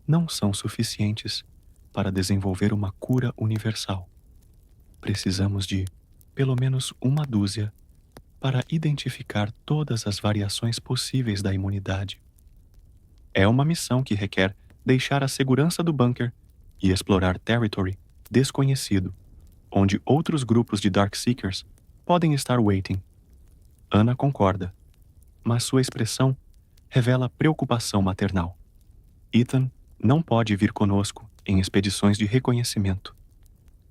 não são suficientes para desenvolver uma cura universal. Precisamos de, pelo menos, uma dúzia para identificar todas as variações possíveis da imunidade. É uma missão que requer deixar a segurança do bunker e explorar territory desconhecido, onde outros grupos de Darkseekers podem estar waiting. Ana concorda, mas sua expressão revela preocupação maternal. Ethan não pode vir conosco em expedições de reconhecimento.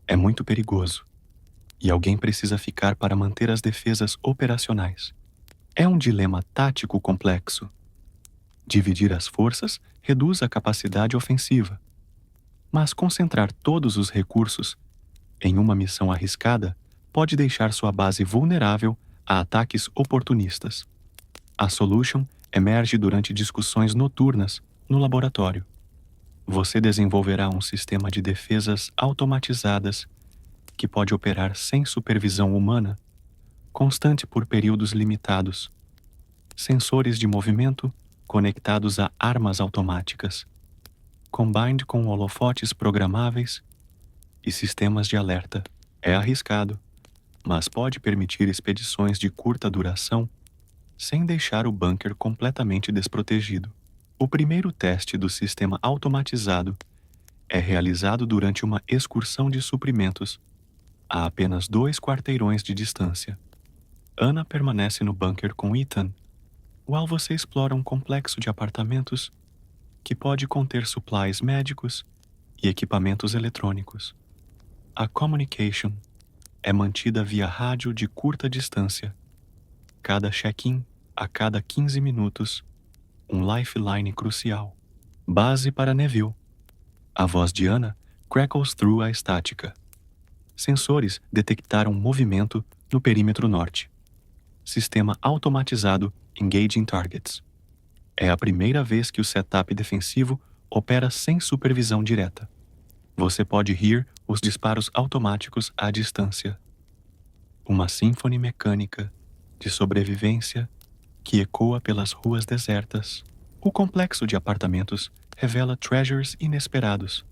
É muito perigoso, e alguém precisa ficar para manter as defesas operacionais. É um dilema tático complexo, Dividir as forças reduz a capacidade ofensiva, mas concentrar todos os recursos em uma missão arriscada pode deixar sua base vulnerável a ataques oportunistas. A Solution emerge durante discussões noturnas no laboratório. Você desenvolverá um sistema de defesas automatizadas que pode operar sem supervisão humana, constante por períodos limitados. Sensores de movimento conectados a armas automáticas, combined com holofotes programáveis e sistemas de alerta. É arriscado, mas pode permitir expedições de curta duração sem deixar o bunker completamente desprotegido. O primeiro teste do sistema automatizado é realizado durante uma excursão de suprimentos a apenas 2 quarteirões de distância. Ana permanece no bunker com Ethan, while você explora um complexo de apartamentos que pode conter supplies médicos e equipamentos eletrônicos. A communication é mantida via rádio de curta distância. Cada check-in, a cada 15 minutos, um lifeline crucial. Base para Neville. A voz de Ana crackles through a estática. Sensores detectaram movimento no perímetro norte. Sistema automatizado Engaging Targets. É a primeira vez que o setup defensivo opera sem supervisão direta. Você pode hear os disparos automáticos à distância. Uma sinfonia mecânica de sobrevivência que ecoa pelas ruas desertas. O complexo de apartamentos revela treasures inesperados.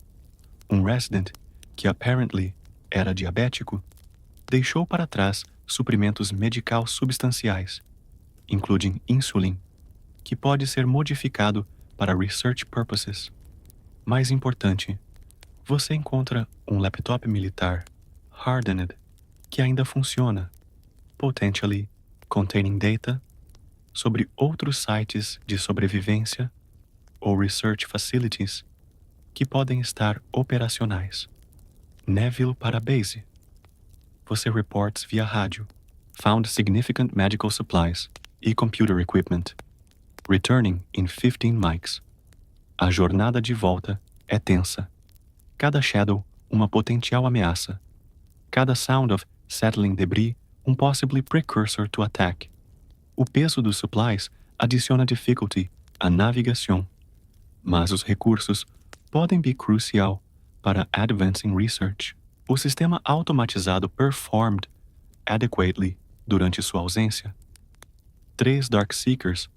Um resident, que apparently era diabético, deixou para trás suprimentos medical substanciais, including insulin, que pode ser modificado para research purposes. Mais importante, você encontra um laptop militar, hardened, que ainda funciona, potentially containing data sobre outros sites de sobrevivência ou research facilities que podem estar operacionais. Neville para base. Você reports via rádio. Found significant medical supplies e computer equipment. Returning in 15 mics. A jornada de volta é tensa. Cada shadow, uma potencial ameaça. Cada sound of settling debris, um possibly precursor to attack. O peso dos supplies adiciona difficulty à navegação, mas os recursos podem ser crucial para advancing research. O sistema automatizado performed adequately durante sua ausência. 3 Darkseekers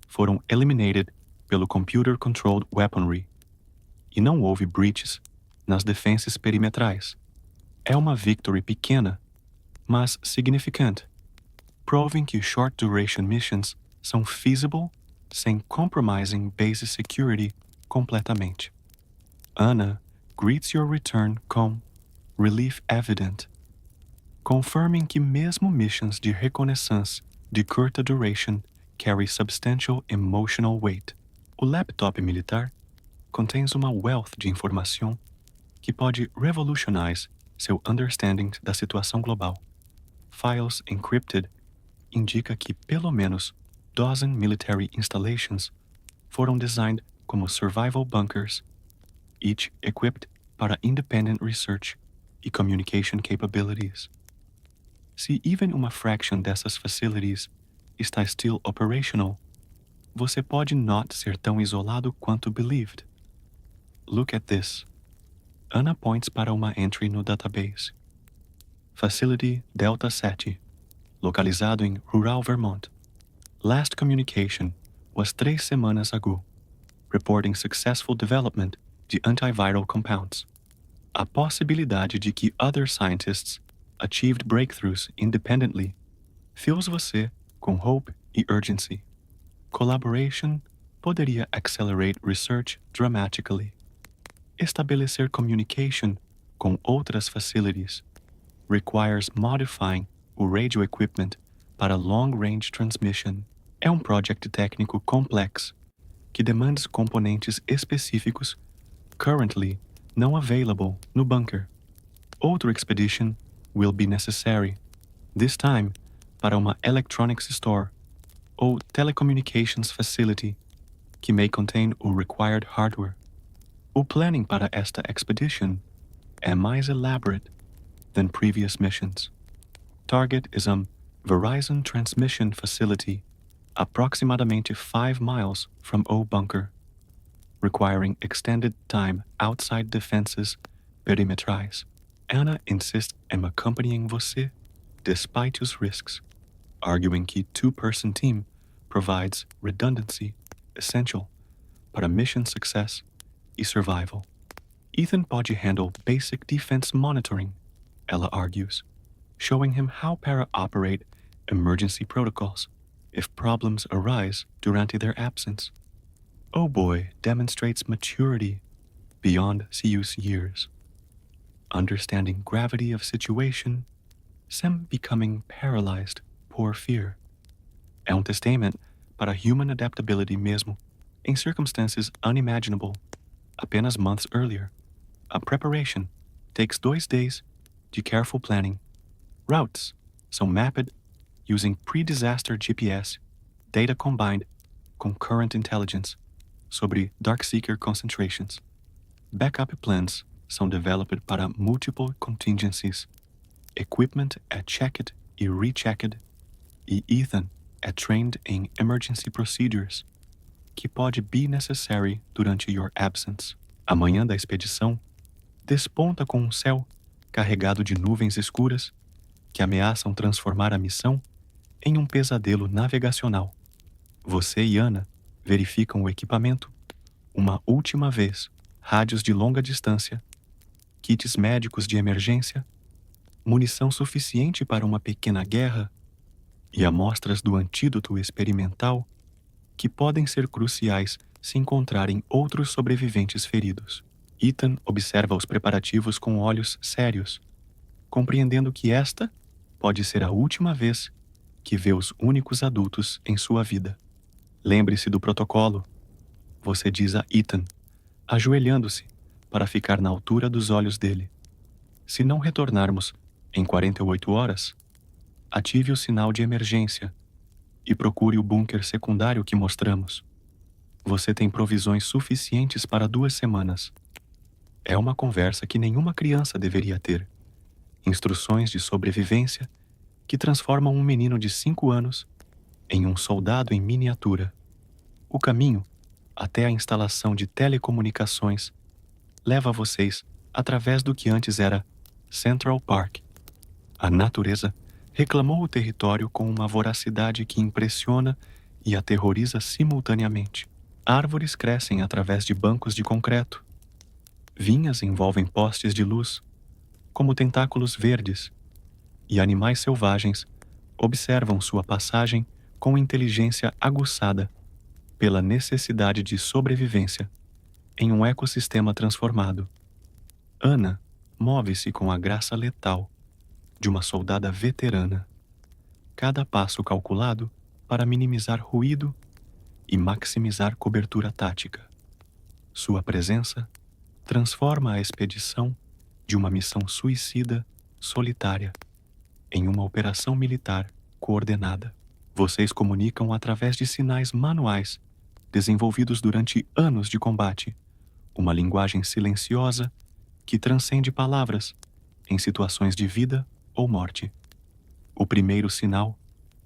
foram eliminated pelo computer-controlled weaponry e não houve breaches nas defensas perimetrais. É uma victory pequena, mas significante, proving que short-duration missions são feasible sem compromising base security completamente. Ana greets your return com relief evident, confirming que mesmo missions de reconnaissance de curta duration carry substantial emotional weight. O laptop militar contém uma wealth de informação que pode revolutionize seu understanding da situação global. Files encrypted indica que pelo menos 12 military installations foram designed como survival bunkers, each equipped para independent research e communication capabilities. Se even uma fraction dessas facilities está still operational, você pode not ser tão isolado quanto believed. Look at this. Ana points para uma entry no database. Facility Delta 7, localizado em Rural Vermont. Last communication was 3 semanas ago, reporting successful development de antiviral compounds. A possibilidade de que other scientists achieved breakthroughs independently fills você com hope e urgency. Collaboration poderia accelerate research dramatically. Estabelecer communication com outras facilities requires modifying o radio equipment para long-range transmission. É um project técnico complexo que demanda componentes específicos currently não available no bunker. Outro expedition will be necessary, this time para uma electronics store ou telecommunications facility que may contain o required hardware. O planning para esta expedition é mais elaborate than previous missions. Target is a Verizon transmission facility approximatamente 5 miles from O Bunker, requiring extended time outside defenses perimetrais. Ana insists em acompanhing você despite os risks, arguing que two-person team provides redundancy essential para mission success e survival. Ethan pode handle basic defense monitoring, ela argues, showing him how para operate emergency protocols if problems arise durante their absence. Oh Boy demonstrates maturity beyond CU's years, understanding gravity of situation, sem becoming paralyzed por fear. É testament para human adaptability mesmo, em circumstances unimaginable, apenas months earlier. A preparation takes 2 days de careful planning. Routes são mapped using pre-disaster GPS, data combined com current intelligence sobre Darkseeker concentrations. Backup plans são developed para multiple contingencies. Equipment é checked e rechecked, e Ethan é trained em emergency procedures, que pode be necessary durante your absence. A manhã da expedição desponta com um céu carregado de nuvens escuras que ameaçam transformar a missão em um pesadelo navegacional. Você e Ana verificam o equipamento uma última vez, rádios de longa distância, kits médicos de emergência, munição suficiente para uma pequena guerra e amostras do antídoto experimental que podem ser cruciais se encontrarem outros sobreviventes feridos. Ethan observa os preparativos com olhos sérios, compreendendo que esta pode ser a última vez que vê os únicos adultos em sua vida. Lembre-se do protocolo, você diz a Ethan, ajoelhando-se para ficar na altura dos olhos dele. Se não retornarmos em 48 horas, ative o sinal de emergência e procure o bunker secundário que mostramos. Você tem provisões suficientes para 2 semanas. É uma conversa que nenhuma criança deveria ter. Instruções de sobrevivência que transformam um menino de 5 anos em um soldado em miniatura. O caminho até a instalação de telecomunicações leva vocês através do que antes era Central Park. A natureza reclamou o território com uma voracidade que impressiona e aterroriza simultaneamente. Árvores crescem através de bancos de concreto. Vinhas envolvem postes de luz, como tentáculos verdes, e animais selvagens observam sua passagem com inteligência aguçada pela necessidade de sobrevivência em um ecossistema transformado. Ana move-se com a graça letal de uma soldada veterana, cada passo calculado para minimizar ruído e maximizar cobertura tática. Sua presença transforma a expedição de uma missão suicida solitária em uma operação militar coordenada. Vocês comunicam através de sinais manuais desenvolvidos durante anos de combate, uma linguagem silenciosa que transcende palavras em situações de vida ou morte. O primeiro sinal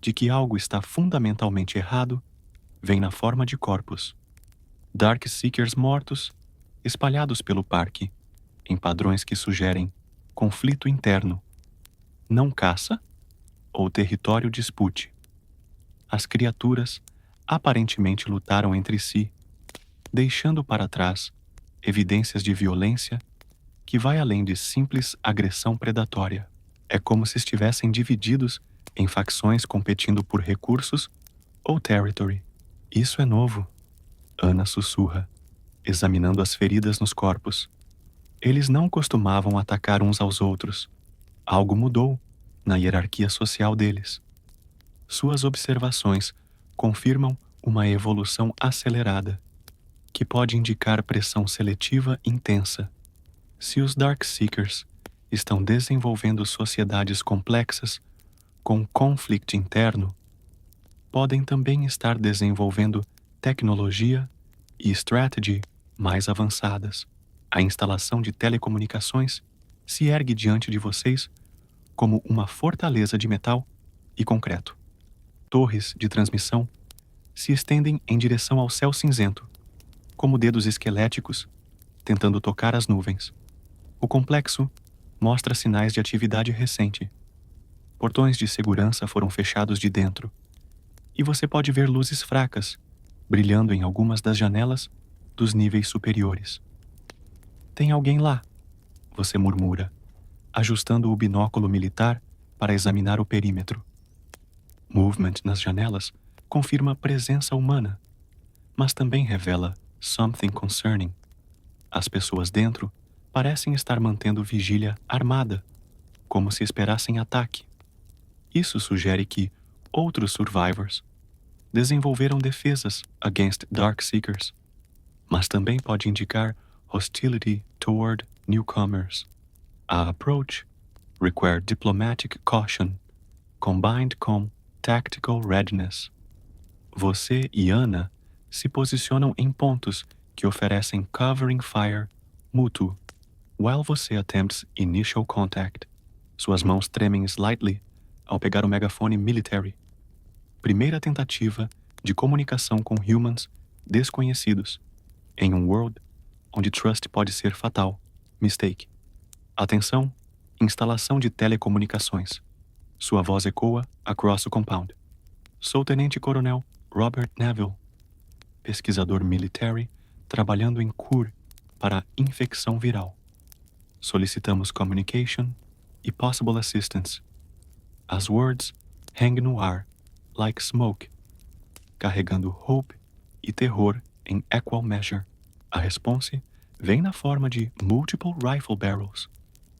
de que algo está fundamentalmente errado vem na forma de corpos. Darkseekers mortos, espalhados pelo parque, em padrões que sugerem conflito interno, não caça ou território dispute. As criaturas aparentemente lutaram entre si, deixando para trás evidências de violência que vai além de simples agressão predatória. É como se estivessem divididos em facções competindo por recursos ou territory. Isso é novo, Ana sussurra, examinando as feridas nos corpos. Eles não costumavam atacar uns aos outros. Algo mudou na hierarquia social deles. Suas observações confirmam uma evolução acelerada, que pode indicar pressão seletiva intensa. Se os Darkseekers estão desenvolvendo sociedades complexas com conflito interno, podem também estar desenvolvendo tecnologia e strategy mais avançadas. A instalação de telecomunicações se ergue diante de vocês como uma fortaleza de metal e concreto. Torres de transmissão se estendem em direção ao céu cinzento, como dedos esqueléticos tentando tocar as nuvens. O complexo mostra sinais de atividade recente. Portões de segurança foram fechados de dentro, e você pode ver luzes fracas brilhando em algumas das janelas dos níveis superiores. Tem alguém lá, você murmura, ajustando o binóculo militar para examinar o perímetro. Movement nas janelas confirma presença humana, mas também revela something concerning. As pessoas dentro parecem estar mantendo vigília armada, como se esperassem ataque. Isso sugere que outros survivors desenvolveram defesas against Darkseekers, mas também pode indicar hostility toward newcomers. A approach require diplomatic caution, combined com tactical readiness. Você e Ana se posicionam em pontos que oferecem covering fire mútuo, while você attempts initial contact. Suas mãos tremem slightly ao pegar o megafone military. Primeira tentativa de comunicação com humans desconhecidos, em um world onde trust pode ser fatal. Mistake. Atenção, instalação de telecomunicações. Sua voz ecoa across o compound. Sou Tenente Coronel Robert Neville, pesquisador military trabalhando em cure para infecção viral. Solicitamos communication e possible assistance. As words hang no ar, like smoke, carregando hope e terror em equal measure. A response vem na forma de multiple rifle barrels,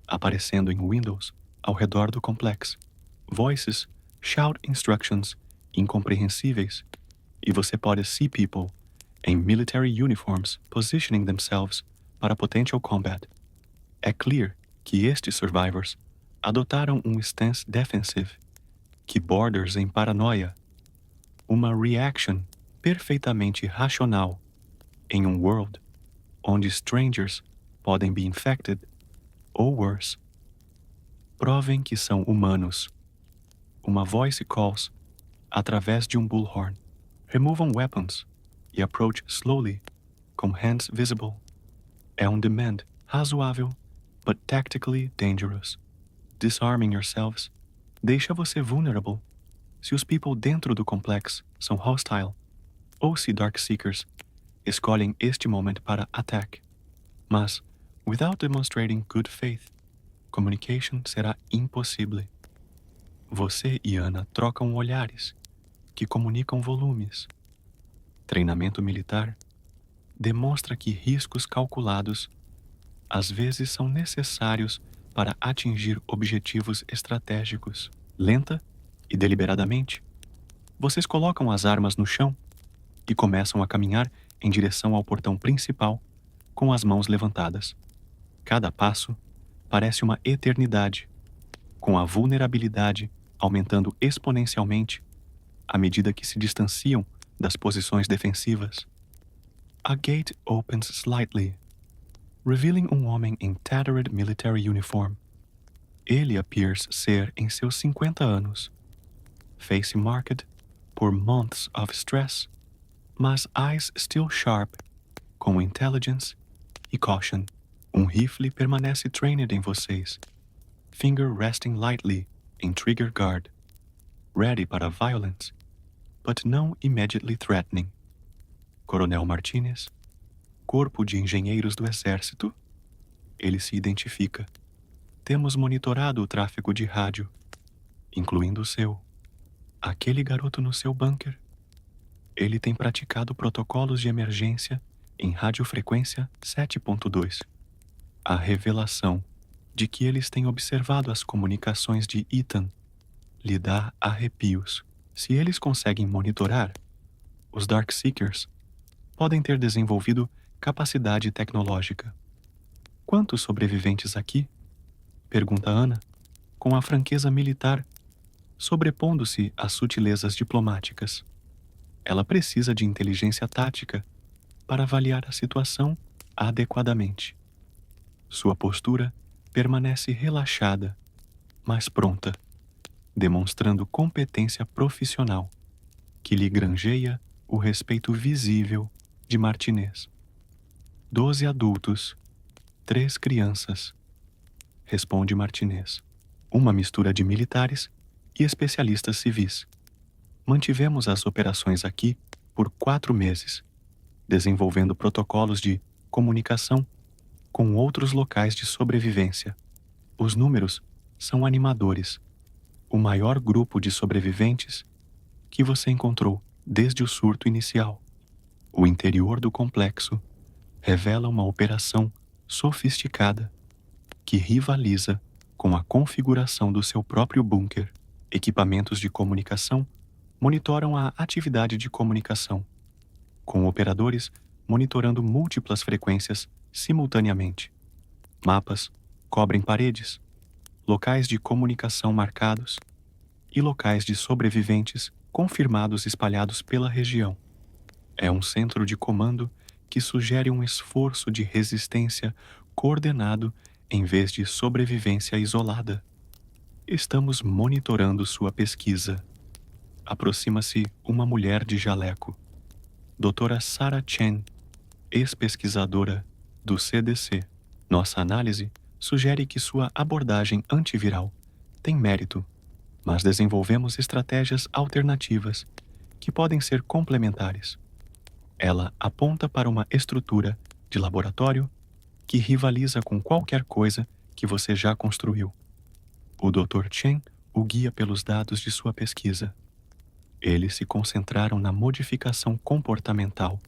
aparecendo em windows ao redor do complexo. Voices shout instructions incompreensíveis, e você pode see people em military uniforms positioning themselves para potential combat. É clear que estes survivors adotaram um stance defensive que borders em paranoia, uma reaction perfeitamente racional em um world onde strangers podem be infected ou worse. Provem que são humanos. Uma voice calls através de um bullhorn. Removam weapons e approach slowly, com hands visible. É um demand razoável, but tactically dangerous. Disarming yourselves deixa você vulnerable se os people dentro do complexo são hostile, ou se Darkseekers escolhem este moment para attack. Mas, without demonstrating good faith, communication será impossível. Você e Ana trocam olhares, que comunicam volumes. Treinamento militar demonstra que riscos calculados às vezes são necessários para atingir objetivos estratégicos. Lenta e deliberadamente, vocês colocam as armas no chão e começam a caminhar em direção ao portão principal com as mãos levantadas. Cada passo parece uma eternidade, com a vulnerabilidade aumentando exponencialmente à medida que se distanciam das posições defensivas. A gate opens slightly, revealing um homem em tattered military uniform. Ele appears ser em seus 50 anos, face marked por months of stress, mas eyes still sharp, com intelligence e caution. Um rifle permanece trained em vocês, finger resting lightly em trigger guard, ready para violence, but não immediately threatening. Coronel Martinez, Corpo de Engenheiros do Exército. Ele se identifica. Temos monitorado o tráfego de rádio, incluindo o seu. Aquele garoto no seu bunker. Ele tem praticado protocolos de emergência em radiofrequência 7.2. A revelação de que eles têm observado as comunicações de Ethan lhe dá arrepios. Se eles conseguem monitorar, os Darkseekers podem ter desenvolvido capacidade tecnológica. Quantos sobreviventes aqui? Pergunta Ana, com a franqueza militar, sobrepondo-se às sutilezas diplomáticas. Ela precisa de inteligência tática para avaliar a situação adequadamente. Sua postura permanece relaxada, mas pronta, demonstrando competência profissional que lhe granjeia o respeito visível de Martinez. 12 adultos, 3 crianças, responde Martinez. Uma mistura de militares e especialistas civis. Mantivemos as operações aqui por 4 meses, desenvolvendo protocolos de comunicação com outros locais de sobrevivência. Os números são animadores. O maior grupo de sobreviventes que você encontrou desde o surto inicial. O interior do complexo revela uma operação sofisticada que rivaliza com a configuração do seu próprio bunker. Equipamentos de comunicação monitoram a atividade de comunicação, com operadores monitorando múltiplas frequências simultaneamente. Mapas cobrem paredes, locais de comunicação marcados e locais de sobreviventes confirmados espalhados pela região. É um centro de comando que sugere um esforço de resistência coordenado em vez de sobrevivência isolada. Estamos monitorando sua pesquisa. Aproxima-se uma mulher de jaleco. Doutora Sarah Chen, ex-pesquisadora do CDC. Nossa análise sugere que sua abordagem antiviral tem mérito, mas desenvolvemos estratégias alternativas que podem ser complementares. Ela aponta para uma estrutura de laboratório que rivaliza com qualquer coisa que você já construiu. O Dr. Chen o guia pelos dados de sua pesquisa. Eles se concentraram na modificação comportamental,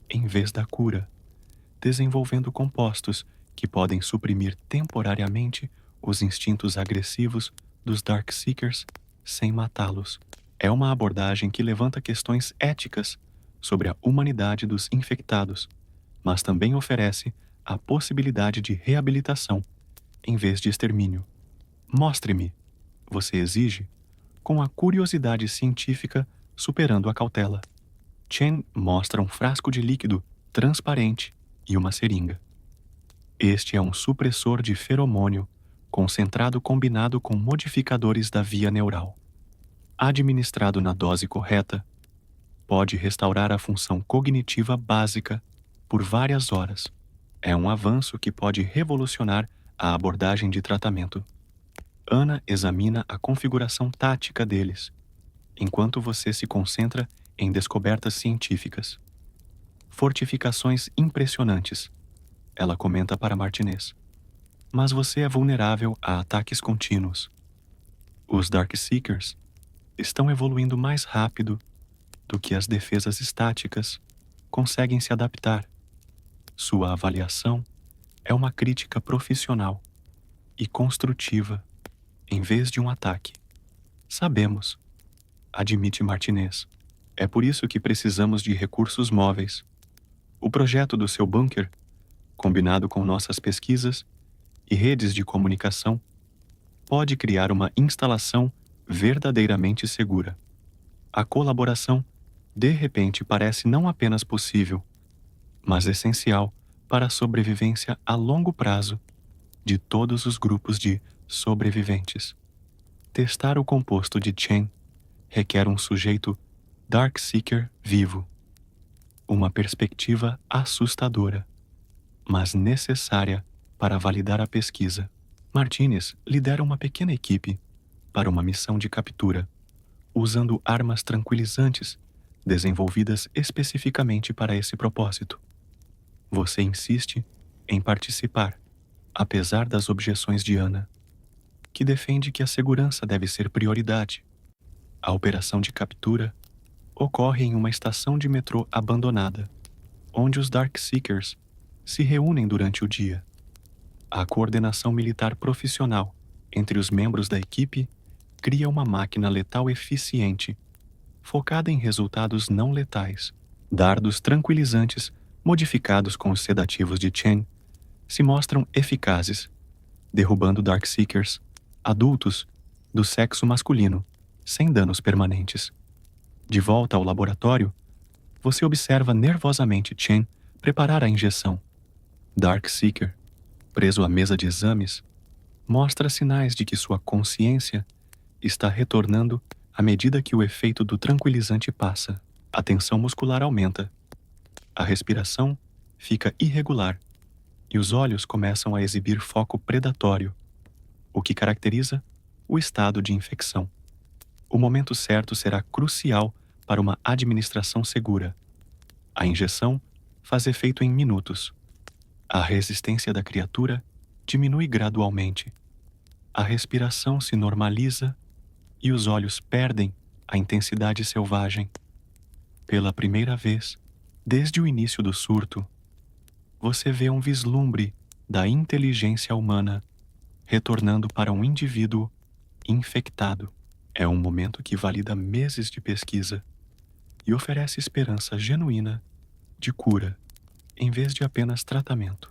em vez da cura, desenvolvendo compostos que podem suprimir temporariamente os instintos agressivos dos Darkseekers sem matá-los. É uma abordagem que levanta questões éticas sobre a humanidade dos infectados, mas também oferece a possibilidade de reabilitação em vez de extermínio. Mostre-me, você exige, com a curiosidade científica superando a cautela. Chen mostra um frasco de líquido transparente e uma seringa. Este é um supressor de feromônio concentrado combinado com modificadores da via neural. Administrado na dose correta, pode restaurar a função cognitiva básica por várias horas. É um avanço que pode revolucionar a abordagem de tratamento. Ana examina a configuração tática deles, enquanto você se concentra em descobertas científicas. Fortificações impressionantes, ela comenta para Martinez. Mas você é vulnerável a ataques contínuos. Os Darkseekers estão evoluindo mais rápido do que as defesas estáticas conseguem se adaptar. Sua avaliação é uma crítica profissional e construtiva, em vez de um ataque. Sabemos, admite Martinez. É por isso que precisamos de recursos móveis. O projeto do seu bunker, combinado com nossas pesquisas e redes de comunicação, pode criar uma instalação verdadeiramente segura. A colaboração, de repente, parece não apenas possível, mas essencial para a sobrevivência a longo prazo de todos os grupos de sobreviventes. Testar o composto de Chen requer um sujeito Darkseeker vivo. Uma perspectiva assustadora, mas necessária para validar a pesquisa. Martinez lidera uma pequena equipe para uma missão de captura, usando armas tranquilizantes desenvolvidas especificamente para esse propósito. Você insiste em participar, apesar das objeções de Ana, que defende que a segurança deve ser prioridade. A operação de captura ocorre em uma estação de metrô abandonada, onde os Darkseekers se reúnem durante o dia. A coordenação militar profissional entre os membros da equipe cria uma máquina letal eficiente, focada em resultados não letais. Dardos tranquilizantes modificados com os sedativos de Chen se mostram eficazes, derrubando Darkseekers, adultos, do sexo masculino, sem danos permanentes. De volta ao laboratório, você observa nervosamente Chen Preparar a injeção. Darkseeker, preso à mesa de exames, mostra sinais de que sua consciência está retornando à medida que o efeito do tranquilizante passa. A tensão muscular aumenta, a respiração fica irregular e os olhos começam a exibir foco predatório, o que caracteriza o estado de infecção. O momento certo será crucial para uma administração segura. A injeção faz efeito em minutos. A resistência da criatura diminui gradualmente. A respiração se normaliza e os olhos perdem a intensidade selvagem. Pela primeira vez, desde o início do surto, você vê um vislumbre da inteligência humana retornando para um indivíduo infectado. É um momento que valida meses de pesquisa e oferece esperança genuína de cura, em vez de apenas tratamento.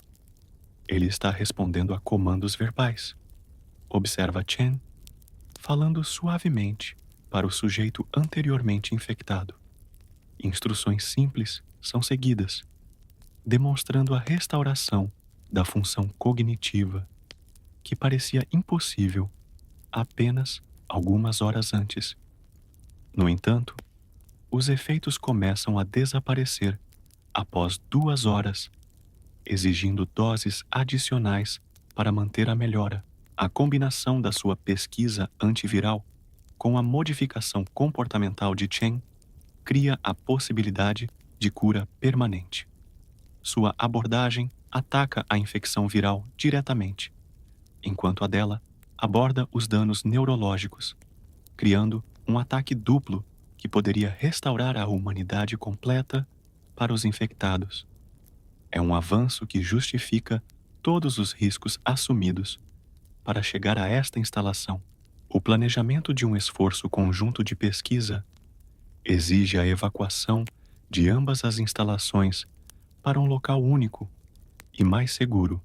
Ele está respondendo a comandos verbais. Observa Chen falando suavemente para o sujeito anteriormente infectado. Instruções simples são seguidas, demonstrando a restauração da função cognitiva que parecia impossível apenas algumas horas antes. No entanto, os efeitos começam a desaparecer após 2 horas, exigindo doses adicionais para manter a melhora. A combinação da sua pesquisa antiviral com a modificação comportamental de Chen cria a possibilidade de cura permanente. Sua abordagem ataca a infecção viral diretamente, enquanto a dela aborda os danos neurológicos, criando um ataque duplo que poderia restaurar a humanidade completa para os infectados. É um avanço que justifica todos os riscos assumidos para chegar a esta instalação. O planejamento de um esforço conjunto de pesquisa exige a evacuação de ambas as instalações para um local único e mais seguro.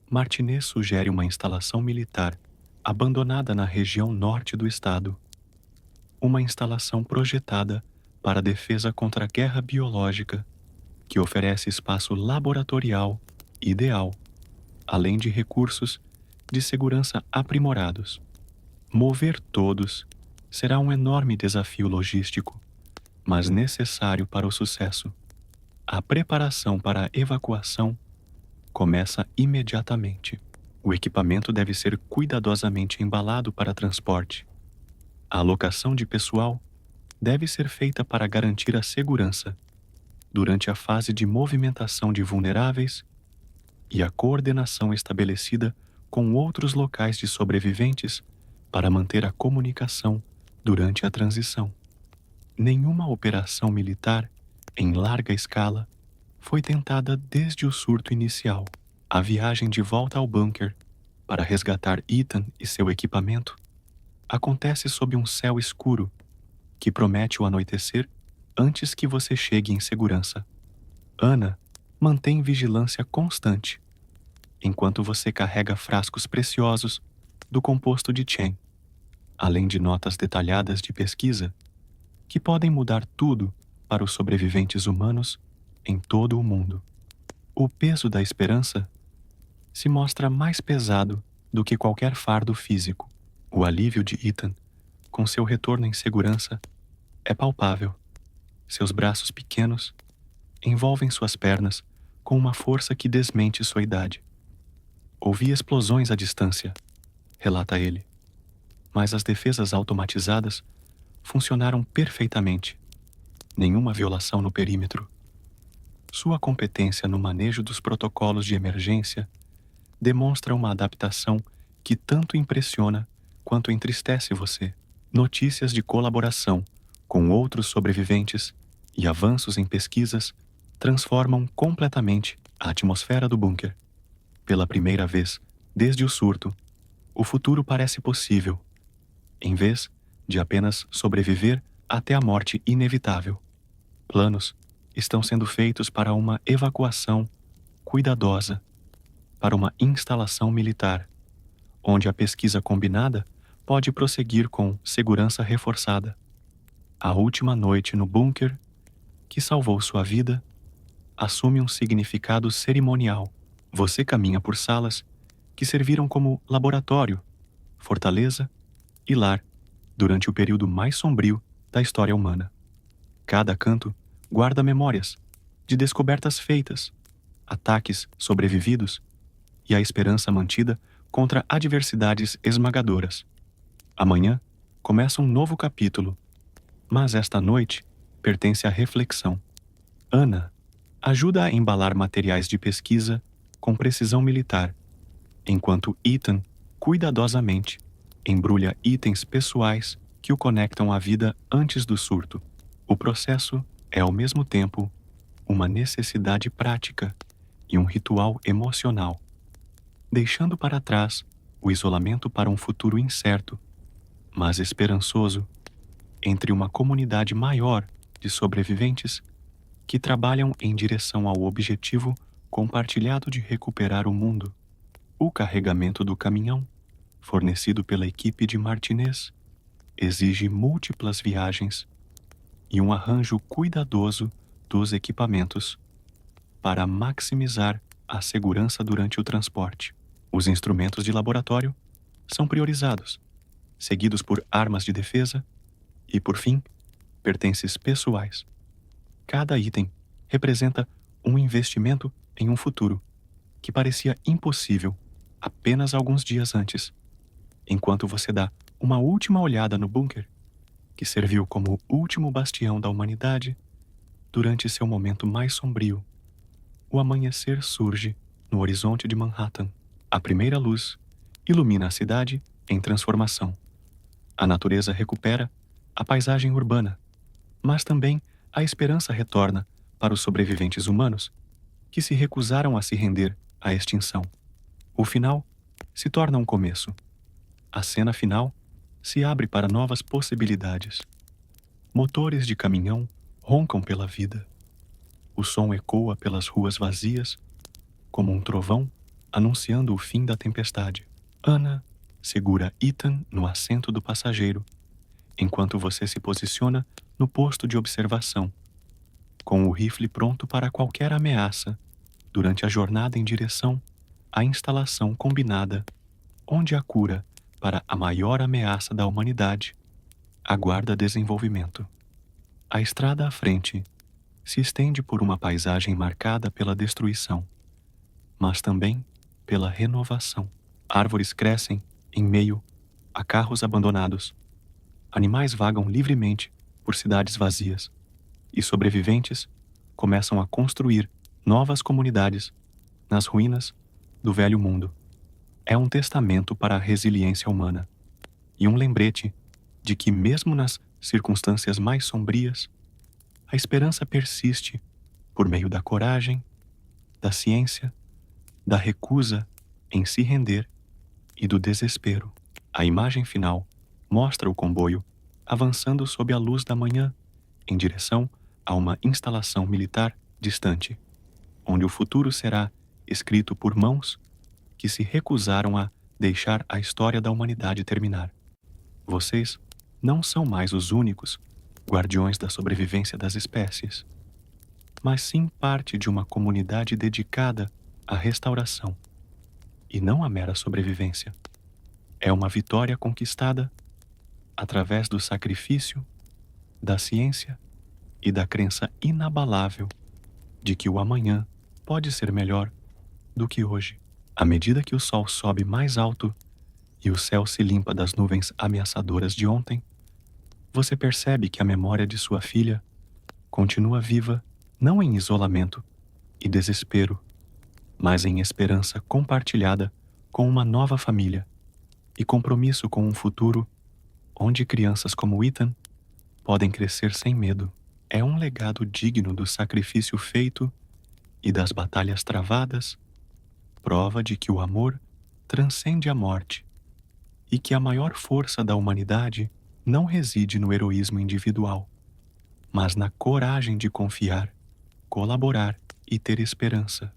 Martinez sugere uma instalação militar abandonada na região norte do estado. Uma instalação projetada para a defesa contra a guerra biológica, que oferece espaço laboratorial ideal, além de recursos de segurança aprimorados. Mover todos será um enorme desafio logístico, mas necessário para o sucesso. A preparação para a evacuação começa imediatamente. O equipamento deve ser cuidadosamente embalado para transporte. A alocação de pessoal deve ser feita para garantir a segurança durante a fase de movimentação de vulneráveis e a coordenação estabelecida com outros locais de sobreviventes para manter a comunicação durante a transição. Nenhuma operação militar em larga escala foi tentada desde o surto inicial. A viagem de volta ao bunker para resgatar Ethan e seu equipamento acontece sob um céu escuro que promete o anoitecer antes que você chegue em segurança. Ana mantém vigilância constante enquanto você carrega frascos preciosos do composto de Chen, além de notas detalhadas de pesquisa que podem mudar tudo para os sobreviventes humanos em todo o mundo. O peso da esperança se mostra mais pesado do que qualquer fardo físico. O alívio de Ethan, com seu retorno em segurança, é palpável. Seus braços pequenos envolvem suas pernas com uma força que desmente sua idade. Ouvi explosões à distância, relata ele, mas as defesas automatizadas funcionaram perfeitamente. Nenhuma violação no perímetro. Sua competência no manejo dos protocolos de emergência demonstra uma adaptação que tanto impressiona quanto entristece você. Notícias de colaboração com outros sobreviventes e avanços em pesquisas transformam completamente a atmosfera do bunker. Pela primeira vez, desde o surto, o futuro parece possível, em vez de apenas sobreviver até a morte inevitável. Planos estão sendo feitos para uma evacuação cuidadosa, para uma instalação militar, onde a pesquisa combinada pode prosseguir com segurança reforçada. A última noite no bunker, que salvou sua vida, assume um significado cerimonial. Você caminha por salas que serviram como laboratório, fortaleza e lar durante o período mais sombrio da história humana. Cada canto guarda memórias de descobertas feitas, ataques sobrevividos e a esperança mantida contra adversidades esmagadoras. Amanhã começa um novo capítulo, mas esta noite pertence à reflexão. Ana ajuda a embalar materiais de pesquisa com precisão militar, enquanto Ethan cuidadosamente embrulha itens pessoais que o conectam à vida antes do surto. O processo é, ao mesmo tempo, uma necessidade prática e um ritual emocional, deixando para trás o isolamento para um futuro incerto, mas esperançoso, entre uma comunidade maior de sobreviventes que trabalham em direção ao objetivo compartilhado de recuperar o mundo. O carregamento do caminhão, fornecido pela equipe de Martinez, exige múltiplas viagens e um arranjo cuidadoso dos equipamentos para maximizar a segurança durante o transporte. Os instrumentos de laboratório são priorizados, seguidos por armas de defesa e, por fim, pertences pessoais. Cada item representa um investimento em um futuro que parecia impossível apenas alguns dias antes, enquanto você dá uma última olhada no bunker, que serviu como o último bastião da humanidade durante seu momento mais sombrio. O amanhecer surge no horizonte de Manhattan. A primeira luz ilumina a cidade em transformação. A natureza recupera a paisagem urbana, mas também a esperança retorna para os sobreviventes humanos que se recusaram a se render à extinção. O final se torna um começo. A cena final se abre para novas possibilidades. Motores de caminhão roncam pela vida. O som ecoa pelas ruas vazias, como um trovão anunciando o fim da tempestade. Ana segura Ethan no assento do passageiro, enquanto você se posiciona no posto de observação, com o rifle pronto para qualquer ameaça durante a jornada em direção à instalação combinada, onde a cura para a maior ameaça da humanidade aguarda desenvolvimento. A estrada à frente se estende por uma paisagem marcada pela destruição, mas também pela renovação. Árvores crescem em meio a carros abandonados. Animais vagam livremente por cidades vazias, e sobreviventes começam a construir novas comunidades nas ruínas do velho mundo. É um testamento para a resiliência humana e um lembrete de que, mesmo nas circunstâncias mais sombrias, a esperança persiste por meio da coragem, da ciência, da recusa em se render e do desespero. A imagem final mostra o comboio avançando sob a luz da manhã em direção a uma instalação militar distante, onde o futuro será escrito por mãos que se recusaram a deixar a história da humanidade terminar. Vocês não são mais os únicos guardiões da sobrevivência das espécies, mas sim parte de uma comunidade dedicada à restauração, e não à mera sobrevivência. É uma vitória conquistada através do sacrifício, da ciência e da crença inabalável de que o amanhã pode ser melhor do que hoje. À medida que o sol sobe mais alto e o céu se limpa das nuvens ameaçadoras de ontem, você percebe que a memória de sua filha continua viva, não em isolamento e desespero, mas em esperança compartilhada com uma nova família e compromisso com um futuro onde crianças como Ethan podem crescer sem medo. É um legado digno do sacrifício feito e das batalhas travadas, prova de que o amor transcende a morte e que a maior força da humanidade não reside no heroísmo individual, mas na coragem de confiar, colaborar e ter esperança.